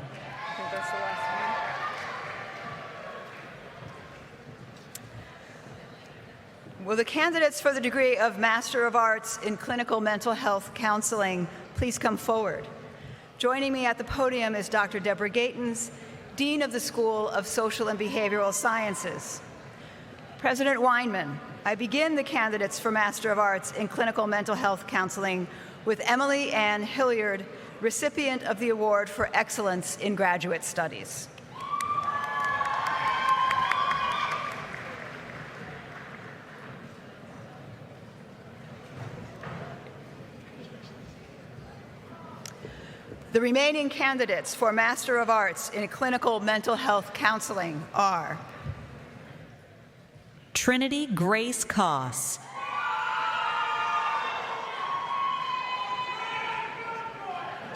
Will the candidates for the degree of Master of Arts in Clinical Mental Health Counseling please come forward? Joining me at the podium is Dr. Deborah Gatens, Dean of the School of Social and Behavioral Sciences. President Weinman, I begin the candidates for Master of Arts in Clinical Mental Health Counseling with Emily Ann Hilliard, recipient of the Award for Excellence in Graduate Studies. The remaining candidates for Master of Arts in Clinical Mental Health Counseling are Trinity Grace Koss.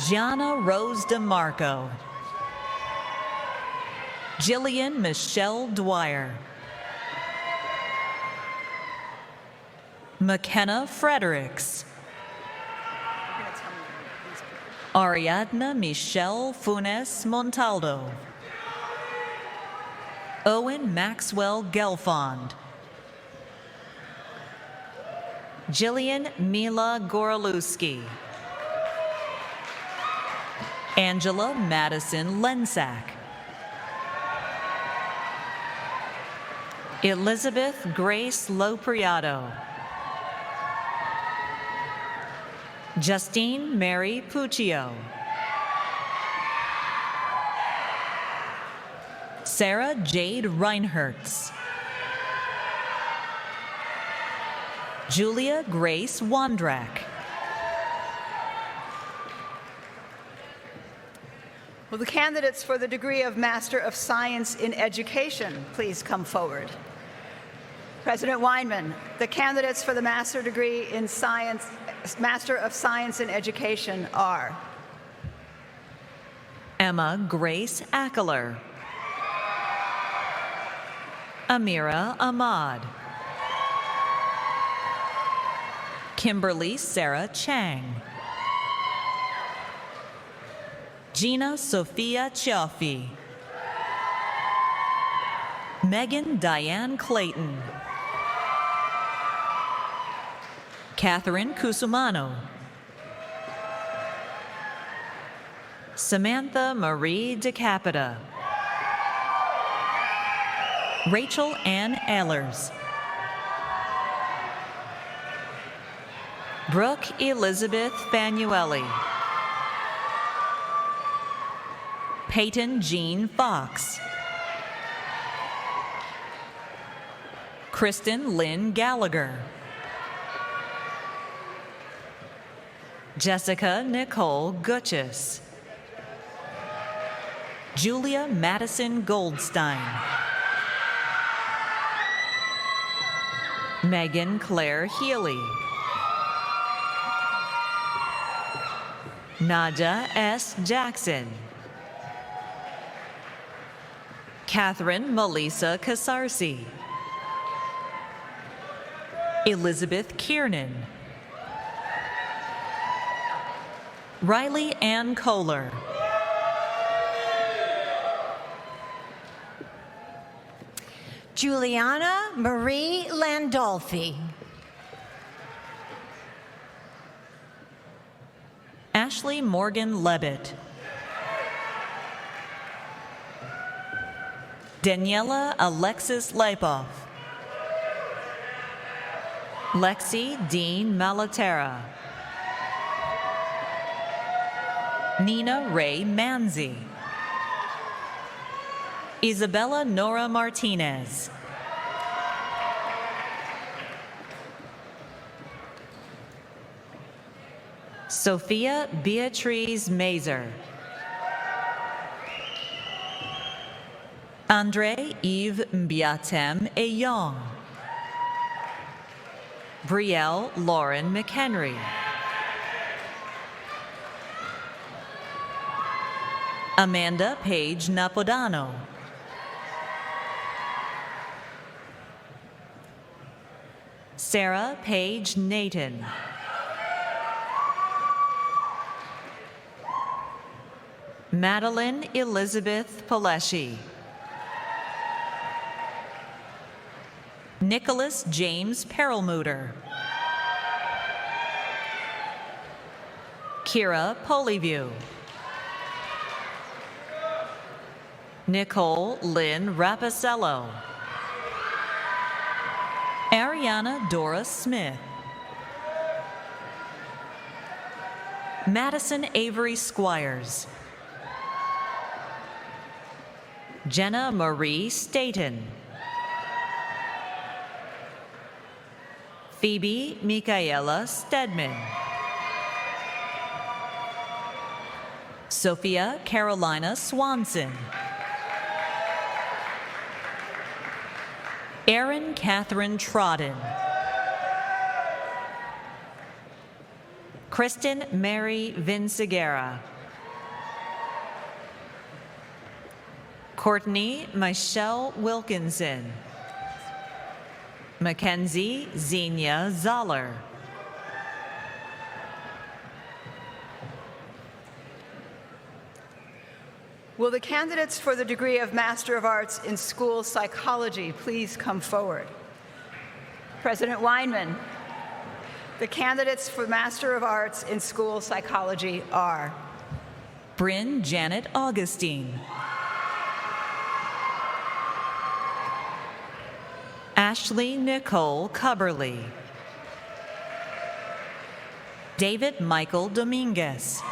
Gianna Rose DeMarco. Jillian Michelle Dwyer. McKenna Fredericks. Ariadna Michelle Funes Montaldo. Owen Maxwell Gelfond. Jillian Mila Gorolewski. Angela Madison Lensack. Elizabeth Grace Lopriato. Justine Mary Puccio. Sarah Jade Reinhertz. Julia Grace Wondrak. Will the candidates for the degree of Master of Science in Education please come forward? President Weinman, the candidates for the Master degree in Science, Master of Science in Education are Emma Grace Ackler. Amira Ahmad. Kimberly Sarah Chang. Gina Sophia Chiaffi. Megan Diane Clayton. Catherine Cusumano. Samantha Marie DeCapita. Rachel Ann Ehlers. Brooke Elizabeth Fanueli. Peyton Jean Fox. Kristen Lynn Gallagher. Jessica Nicole Gutchis. Julia Madison Goldstein. Megan Claire Healy. Naja S. Jackson. Catherine Melissa Casarsi. Elizabeth Kiernan. Riley Ann Kohler. Juliana Marie Landolfi. Ashley Morgan Levitt. Daniela Alexis Leipov. Lexi Dean Malaterra. Nina Ray Manzi. Isabella Nora Martinez. Sophia Beatriz Mazer. Andre Yves Mbiatem Eyong. Brielle Lauren McHenry. Amanda Page Napodano. Sarah Paige Nathan. Madeline Elizabeth Paleshi. Nicholas James Perelmuter. Kira Polyview. Nicole Lynn Rapacello. Ariana Dora Smith. Madison Avery Squires. Jenna Marie Staten. Phoebe Michaela Stedman. Sophia Carolina Swanson. Erin Catherine Trodden. Kristen Mary Vinciguerra. Courtney Michelle Wilkinson. Mackenzie Xenia Zoller. Will the candidates for the degree of Master of Arts in School Psychology please come forward? President Weinman, the candidates for Master of Arts in School Psychology are Bryn Janet Augustine. Ashley Nicole Cubberly. David Michael Dominguez.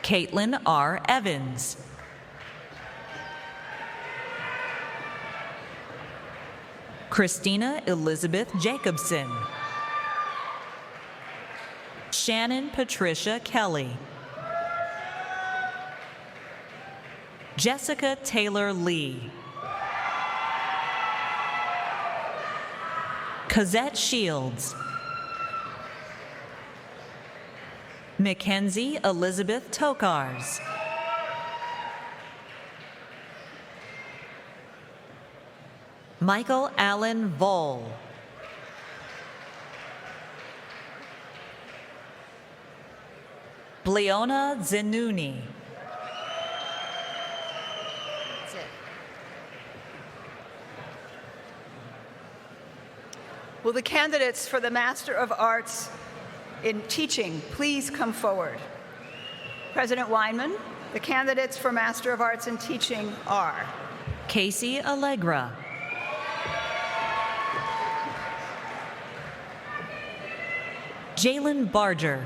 Caitlin R. Evans. Christina Elizabeth Jacobson. Shannon Patricia Kelly. Jessica Taylor Lee. Cosette Shields. Mackenzie Elizabeth Tokars. Michael Allen Voll. Bleona Zenuni. That's it. Will the candidates for the Master of Arts in Teaching please come forward? President Weinman, the candidates for Master of Arts in Teaching are Casey Allegra. Jalen Barger.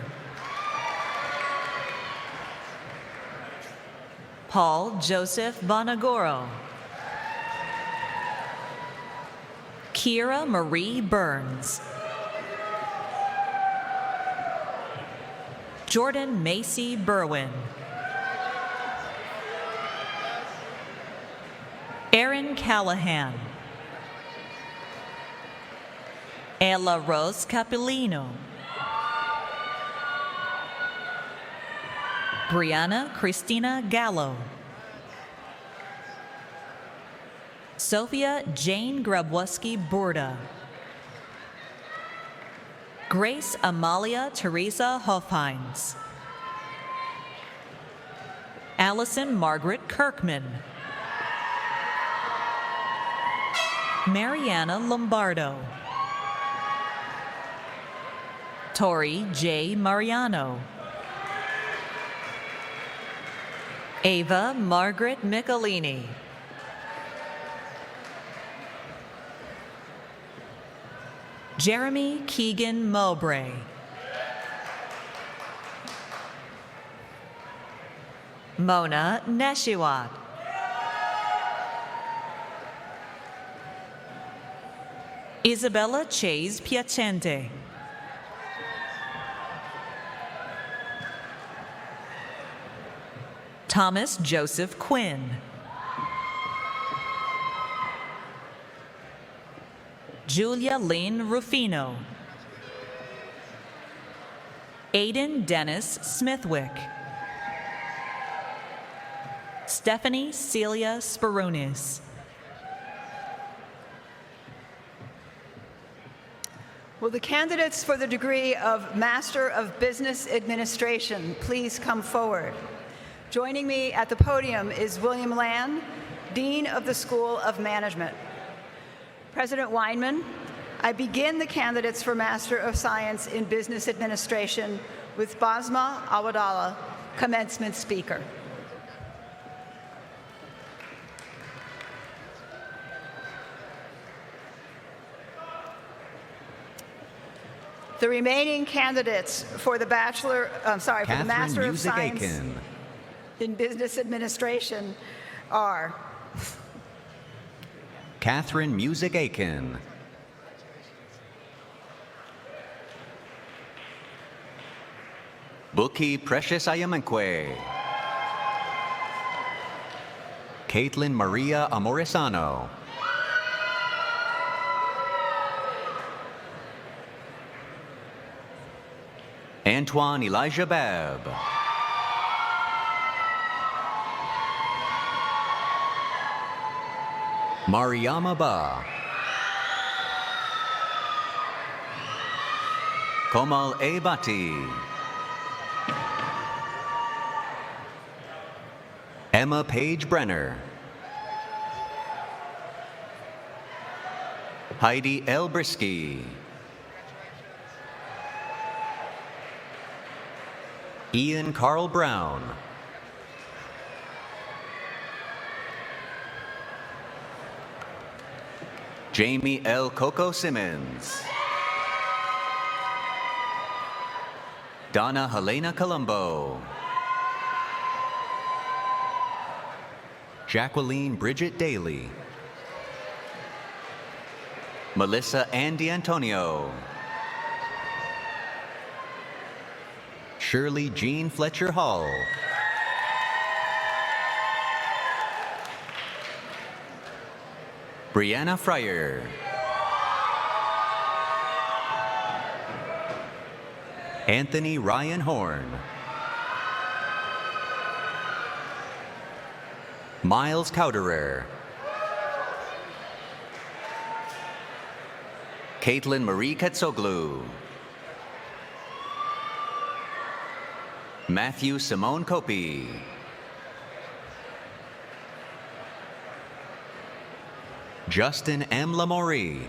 Paul Joseph Bonagoro. Kira Marie Burns. Jordan Macy Berwin. Aaron Callahan. Ella Rose Capilino. Brianna Christina Gallo. Sophia Jane Grabowski-Burda. Grace Amalia Teresa Hofheinz. Allison Margaret Kirkman. Mariana Lombardo. Tori J. Mariano. Ava Margaret Michelini. Jeremy Keegan Mowbray. Mona Neshiwat. Isabella Chase Piacente. Thomas Joseph Quinn. Julia Lynn Rufino. Aiden Dennis Smithwick. Stephanie Celia Sparunis. Will the candidates for the degree of Master of Business Administration please come forward? Joining me at the podium is William Land, Dean of the School of Management. President Weinman, I begin the candidates for Master of Science in Business Administration with Basma Awadallah, commencement speaker. The remaining candidates for the for the Master of Science in Business Administration are Catherine Music-Aiken, Buki Precious Ayamanque, Caitlin Maria Amorisano, Antoine Elijah Babb, Mariama Ba, Komal A. Bhatti, Emma Page Brenner, Heidi L. Brisky, Ian Carl Brown, Jamie L. Coco Simmons, Donna Helena Colombo, Jacqueline Bridget Daly, Melissa Andy Antonio, Shirley Jean Fletcher Hall, Brianna Fryer, Anthony Ryan Horn, Miles Cowderer, Caitlin Marie Katsoglu, Matthew Simone Kopi, Justin M. Lamourie,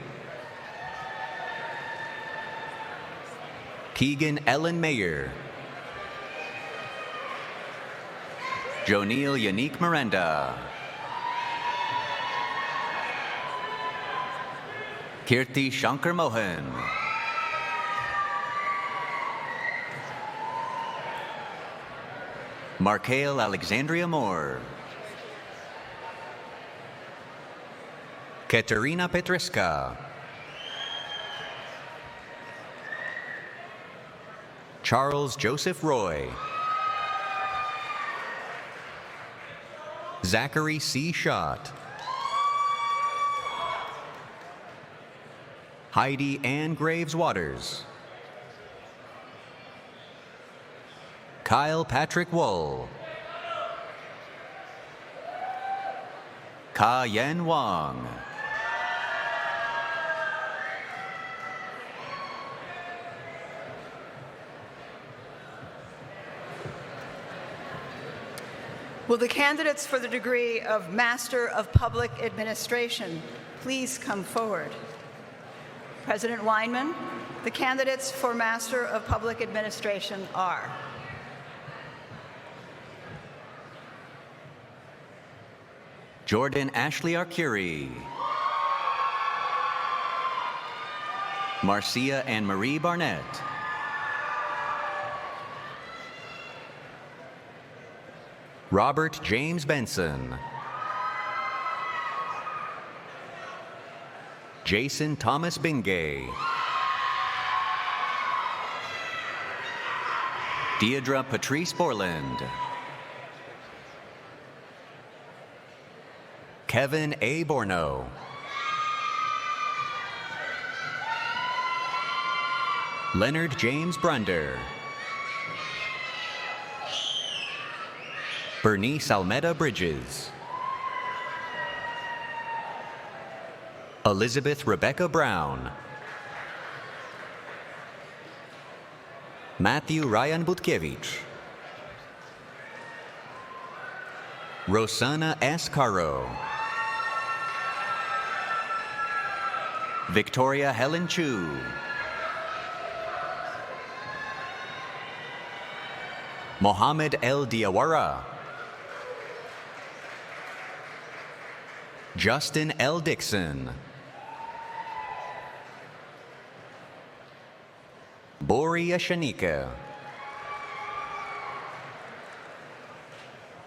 Keegan Ellen Mayer, Jonil Yannick Miranda, Kirti Shankar Mohan, Markael Alexandria Moore, Katerina Petriska, Charles Joseph Roy, Zachary C. Schott, Heidi Ann Graves Waters, Kyle Patrick Wool, Ka Yen Wang, Will the candidates for the degree of Master of Public Administration please come forward? President Weinman, the candidates for Master of Public Administration are Jordan Ashley Arcuri, Marcia Anne Marie Barnett, Robert James Benson, Jason Thomas Bingay, Deidre Patrice Borland, Kevin A. Borno, Leonard James Brunder, Bernice Almeda Bridges, Elizabeth Rebecca Brown, Matthew Ryan Butkevich. Rosanna S. Caro. Victoria Helen Chu. Mohammed El Diawara. Justin L. Dixon. Boria Shanika.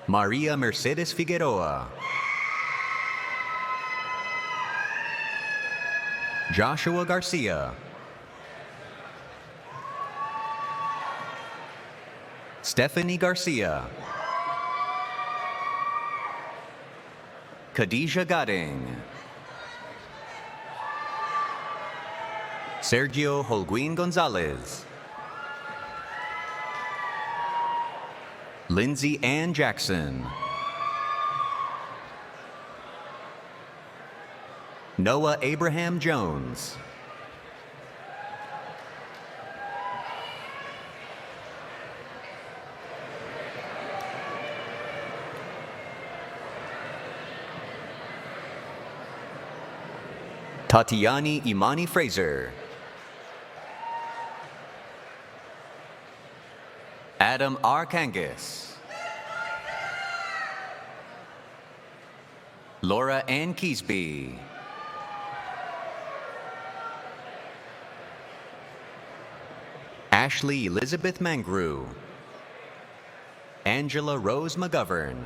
Maria Mercedes Figueroa. Joshua Garcia. Stephanie Garcia. Khadijah Gadding. Sergio Holguin Gonzalez. Lindsay Ann Jackson. Noah Abraham Jones. Tatiani Imani Fraser. Adam R. Kangas. Laura Ann Keesby. Ashley Elizabeth Mangrew. Angela Rose McGovern.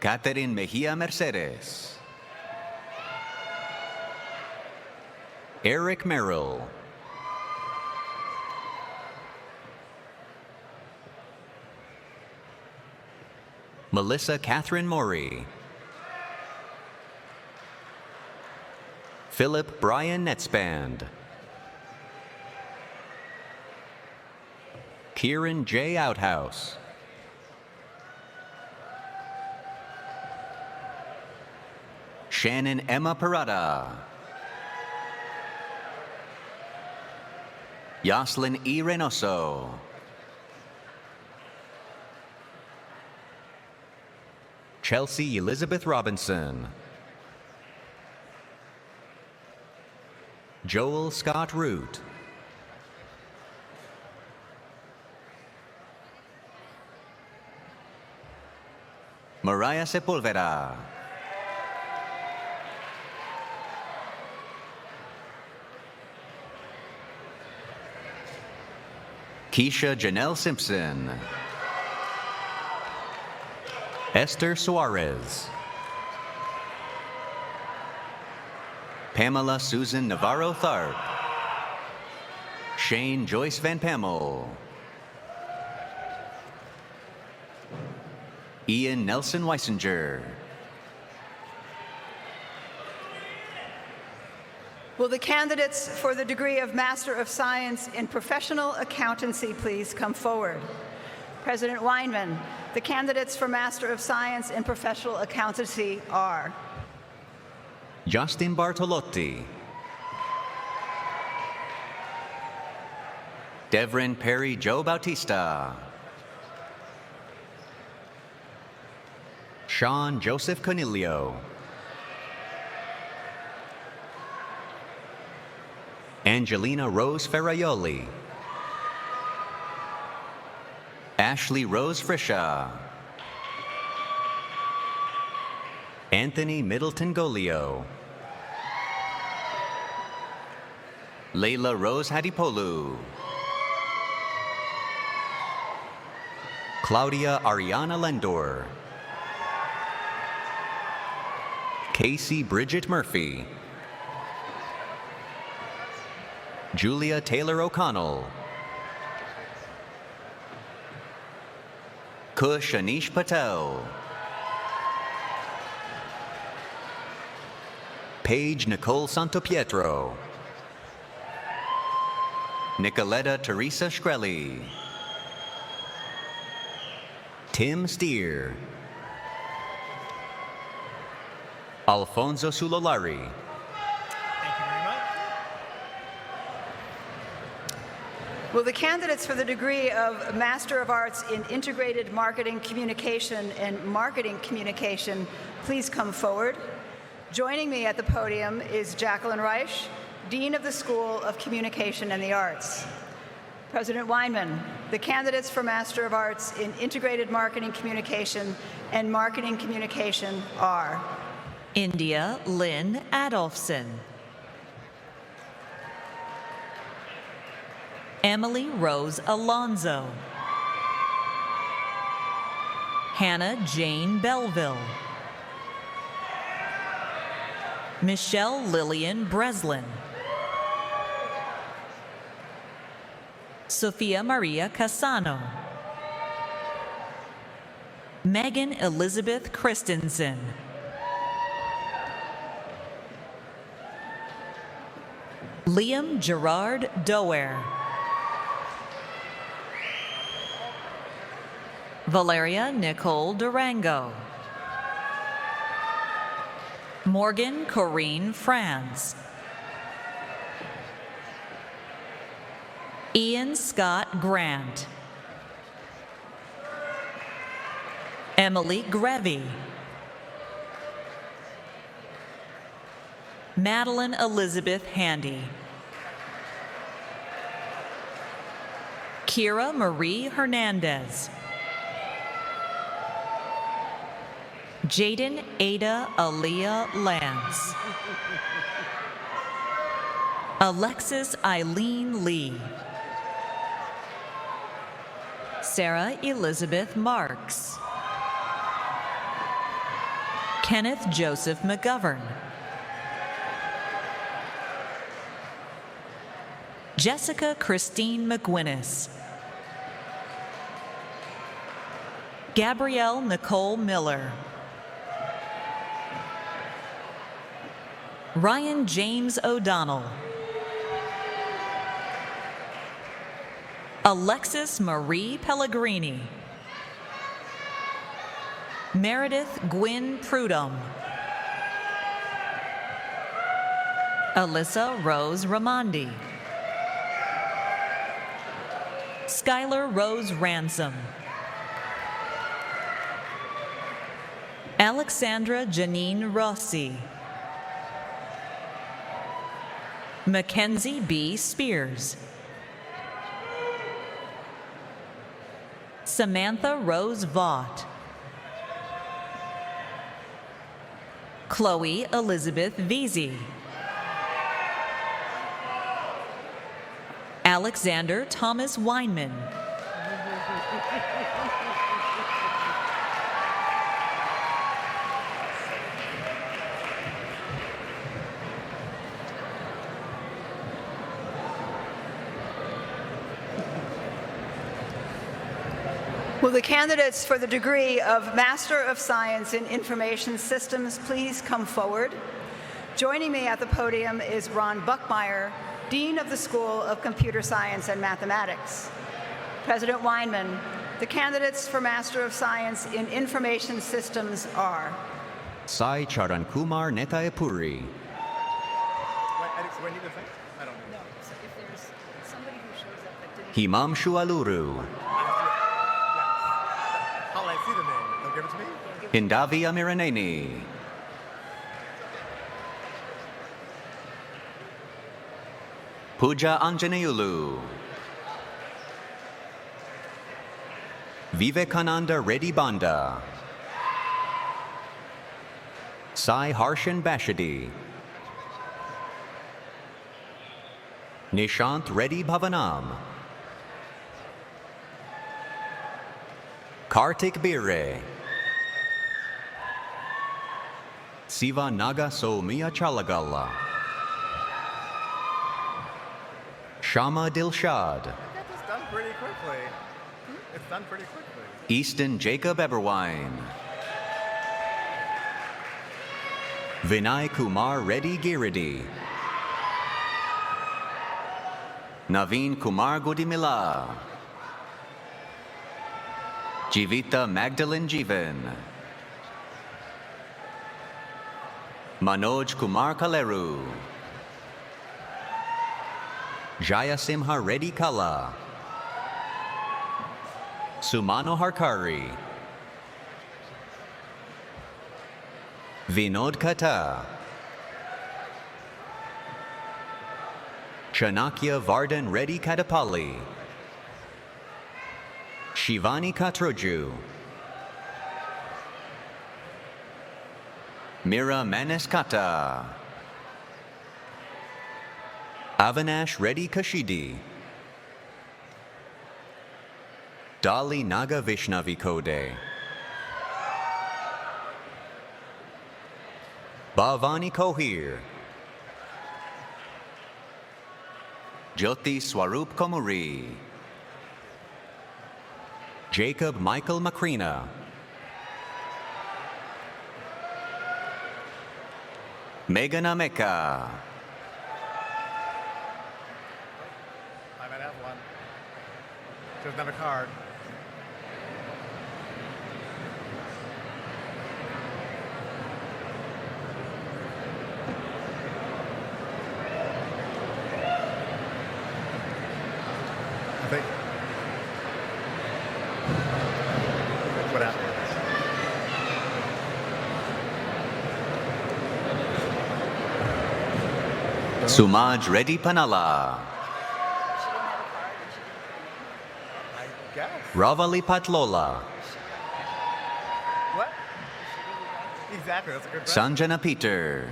Catherine Mejia Mercedes. Eric Merrill. Melissa Catherine Maury. Philip Brian Netzband. Kieran J. Outhouse. Shannon Emma Parada. Yoslin E. Reynoso. Chelsea Elizabeth Robinson. Joel Scott Root. Mariah Sepulveda. Keisha Janelle Simpson. Esther Suarez. Pamela Susan Navarro Tharp. Shane Joyce Van Pamel. Ian Nelson Weisinger. Will the candidates for the degree of Master of Science in Professional Accountancy please come forward? President Weinman, the candidates for Master of Science in Professional Accountancy are Justin Bartolotti. Devrin Perry Joe Bautista. Sean Joseph Cornelio. Angelina Rose Ferraioli. Ashley Rose Frisha. Anthony Middleton Golio. Layla Rose Hadipolu. Claudia Ariana Lendor. Casey Bridget Murphy. Julia Taylor O'Connell. Kush Anish Patel. Paige Nicole Santopietro. Nicoletta Teresa Shkreli. Tim Steer. Alfonso Sulolari. Thank you very much. Will the candidates for the degree of Master of Arts in Integrated Marketing Communication and Marketing Communication please come forward? Joining me at the podium is Jacqueline Reich, Dean of the School of Communication and the Arts. President Weinman, the candidates for Master of Arts in Integrated Marketing Communication and Marketing Communication are India Lynn Adolfson, Emily Rose Alonzo, Hannah Jane Belleville, Michelle Lillian Breslin, Sophia Maria Casano, Megan Elizabeth Christensen, Liam Gerard Doer, Valeria Nicole Durango, Morgan Corrine Franz, Ian Scott Grant, Emily Grevy, Madeline Elizabeth Handy, Kira Marie Hernandez, Jaden Ada Aaliyah Lance, Alexis Eileen Lee, Sarah Elizabeth Marks, Kenneth Joseph McGovern, Jessica Christine McGuinness, Gabrielle Nicole Miller, Ryan James O'Donnell, Alexis Marie Pellegrini, Meredith Gwynn Prudhomme, Alyssa Rose Ramondi, Skylar Rose Ransom, Alexandra Janine Rossi, Mackenzie B. Spears, Samantha Rose Vaught, Chloe Elizabeth Veazey, Alexander Thomas Weinman, Will the candidates for the degree of Master of Science in Information Systems please come forward? Joining me at the podium is Ron Buckmeyer, Dean of the School of Computer Science and Mathematics. President Weinman, the candidates for Master of Science in Information Systems are Sai Charan Kumar Netaepuri. Himamshu Aluru. Hindavi Amiraneni. Pooja Anjaneyulu. Vivekananda Reddy Banda. Sai Harshan Bashadi. Nishant Reddy Bhavanam. Kartik Bire. Siva Naga Soumya Chalagalla. Shama Dilshad. It's done pretty quickly. It's done pretty quickly. Easton Jacob Eberwine. Vinay Kumar Reddy Giridi. Naveen Kumar Godimila. Jivita Magdalene Jeevan. Manoj Kumar Kaleru. Jaya Simha Reddy Kala. Sumano Harkari, Vinod Kata, Chanakya Vardhan Reddy Kadapalli, Shivani Katroju, Mira Maneskata, Avinash Reddy Kashidi, Dali Naga Vishnavi Kode, Bhavani Kohir, Jyoti Swarup Komuri, Jacob Michael Macrina, Meghana Mecca, I might have one. She doesn't have a card. I think. What happened? Sumaj Reddy Panala, I guess. Ravali Patlola, What? Exactly, that's a good question. Sanjana Peter,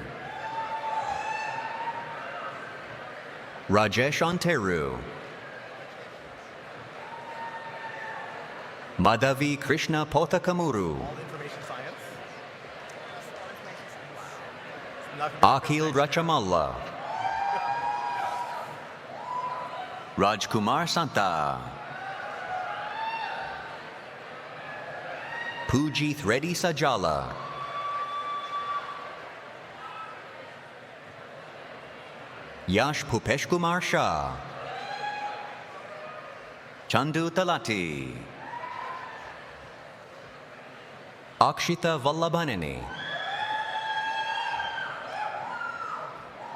Rajesh Onteru, Madhavi Krishna Pothakamuru, All information science. Nothing. Akhil Rachamalla, Rajkumar Santa, Pujith Reddy Sajala, Yash Pupesh Kumar Shah, Chandu Talati, Akshita Vallabhanani,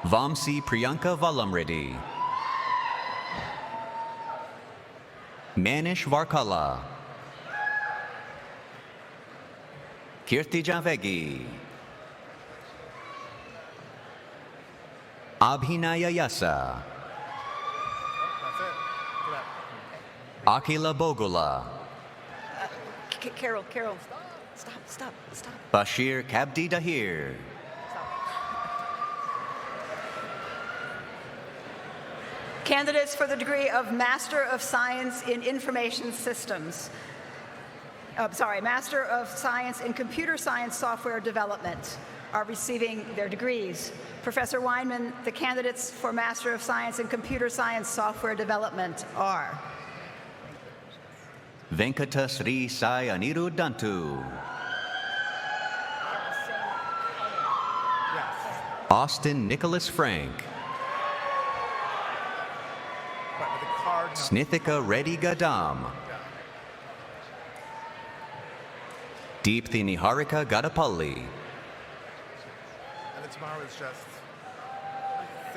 Vamsi Priyanka Vallamreddy, Manish Varkala, Kirti Javegi, Abhinaya Yasa, That's it. Look at that. Akila Bogula, Carol, stop. Bashir Kabdi Dahir, Candidates for the degree of Master of Science in Information Systems. Master of Science in Computer Science Software Development are receiving their degrees. Professor Weinman, the candidates for Master of Science in Computer Science Software Development are Venkata Sri Sai Aniruddantu, Yes. Austin Nicholas Frank, But with the card. No. Snithika Reddy Gadam, Deepthi Niharika Gadapalli, And then tomorrow is just.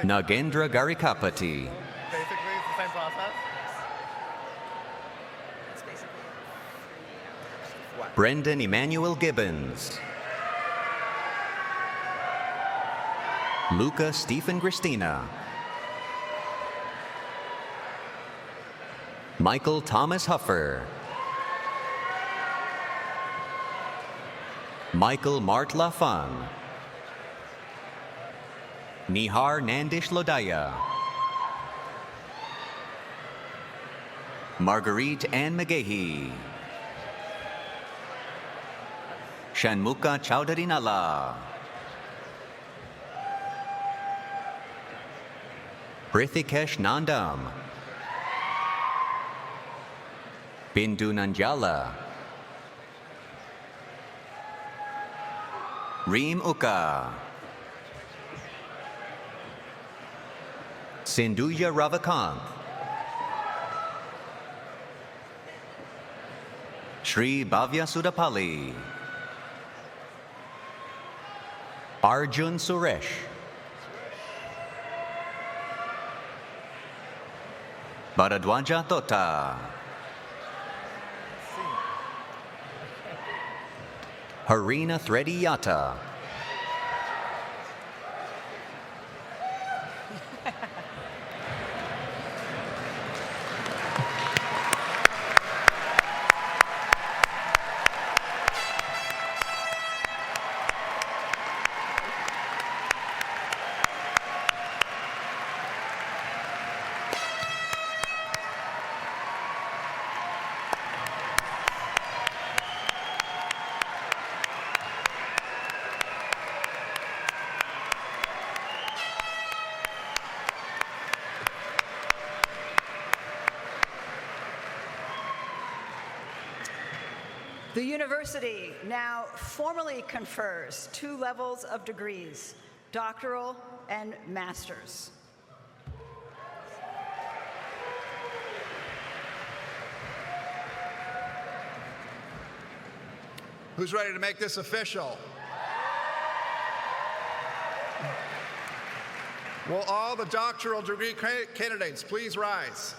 Nagendra Garikapati, Basically, it's the same process. Brendan Emmanuel Gibbons, Luca Stephen Christina, Michael Thomas Huffer, Michael Mart Lafan, Nihar Nandish Lodaya, Marguerite Ann McGahee, Shanmuka Chowdhury Nala, Prithikesh Nandam, Bindu Nanjala, Reem Uka, Sindhuja Ravakant, Sri Bhavya Sudapalli, Arjun Suresh, Bharadwaja Tota, Harina Thrediyata. The university now formally confers 2 levels of degrees, doctoral and master's. Who's ready to make this official? Will all the doctoral degree candidates please rise?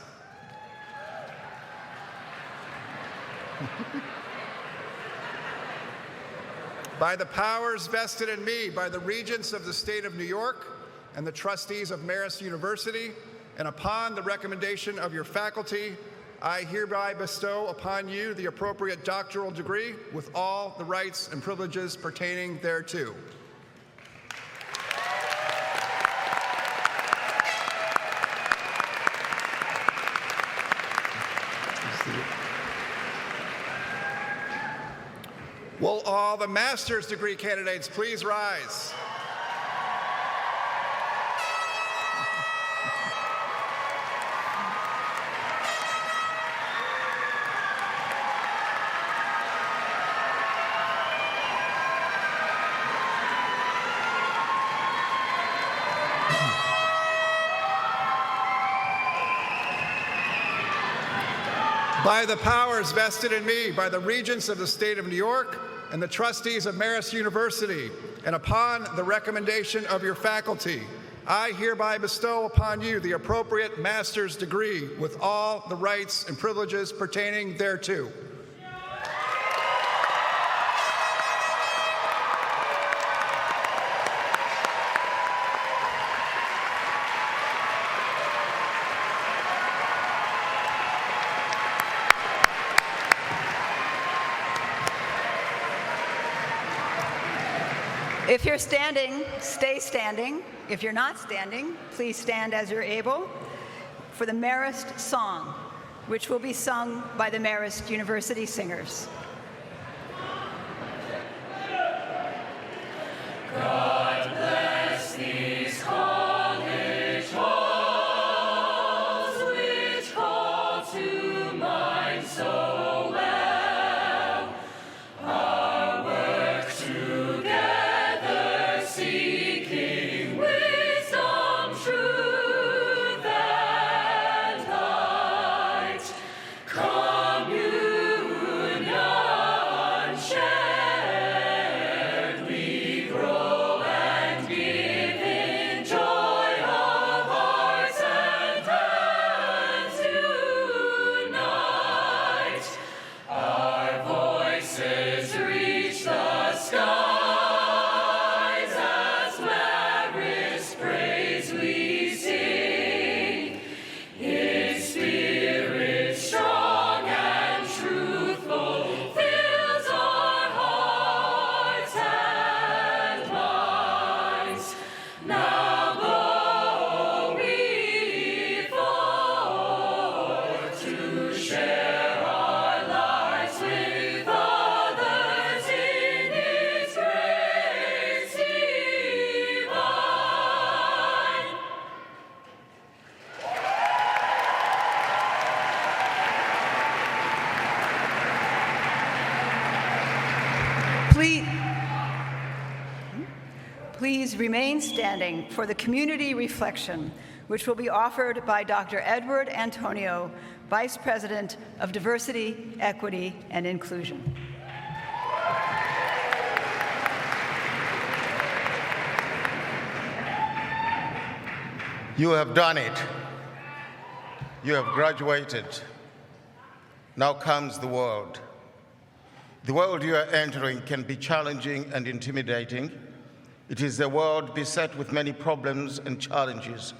By the powers vested in me by the Regents of the State of New York and the trustees of Marist University, and upon the recommendation of your faculty, I hereby bestow upon you the appropriate doctoral degree with all the rights and privileges pertaining thereto. Will all the master's degree candidates please rise? By the powers vested in me by the Regents of the State of New York and the trustees of Marist University, and upon the recommendation of your faculty, I hereby bestow upon you the appropriate master's degree with all the rights and privileges pertaining thereto. If you're standing, stay standing. If you're not standing, please stand as you're able for the Marist song, which will be sung by the Marist University Singers. God bless these college halls, which call to mind so well our work together, seeking wisdom, truth, and light, communion shared, we grow and give in joy of hearts and hands unite. Our voices reach the skies as Marist praise we sing. His spirit strong and truthful fills our hearts and minds. Now go we forth to share our lives with others in His grace divine. Please remain standing for the community reflection, which will be offered by Dr. Edward Antonio, Vice President of Diversity, Equity, and Inclusion. You have done it. You have graduated. Now comes the world. The world you are entering can be challenging and intimidating. It is a world beset with many problems and challenges: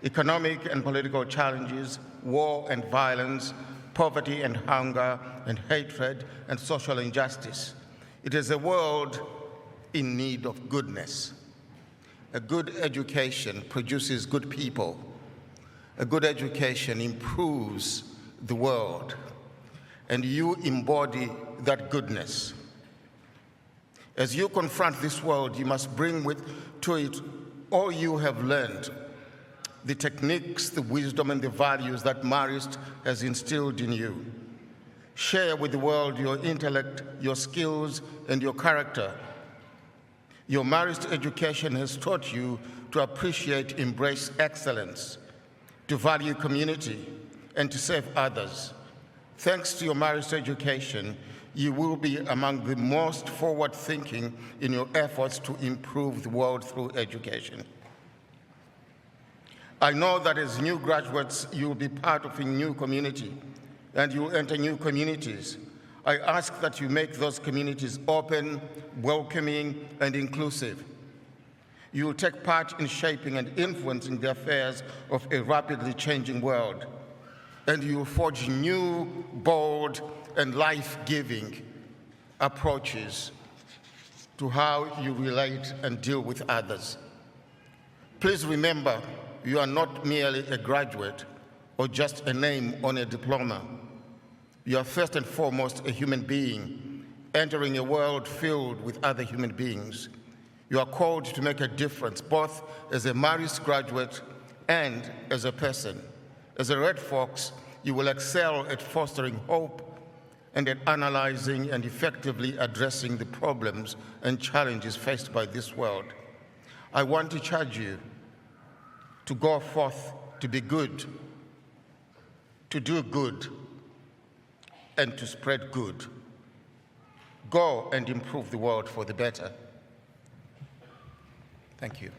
economic and political challenges, war and violence, poverty and hunger and hatred and social injustice. It is a world in need of goodness. A good education produces good people. A good education improves the world, and you embody that goodness. As you confront this world, you must bring to it all you have learned, the techniques, the wisdom, and the values that Marist has instilled in you. Share with the world your intellect, your skills, and your character. Your Marist education has taught you to appreciate, embrace excellence, to value community, and to serve others. Thanks to your Marist education, you will be among the most forward-thinking in your efforts to improve the world through education. I know that as new graduates, you will be part of a new community, and you will enter new communities. I ask that you make those communities open, welcoming, and inclusive. You will take part in shaping and influencing the affairs of a rapidly changing world, and you will forge new, bold, and life-giving approaches to how you relate and deal with others. Please remember, you are not merely a graduate or just a name on a diploma. You are first and foremost a human being entering a world filled with other human beings. You are called to make a difference, both as a Marist graduate and as a person. As a Red Fox, you will excel at fostering hope and at analyzing and effectively addressing the problems and challenges faced by this world. I want to charge you to go forth to be good, to do good, and to spread good. Go and improve the world for the better. Thank you.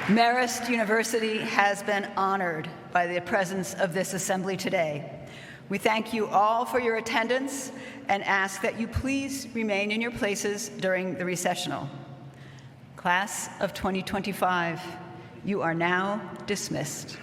Marist University has been honored by the presence of this assembly today. We thank you all for your attendance and ask that you please remain in your places during the recessional. Class of 2025, you are now dismissed.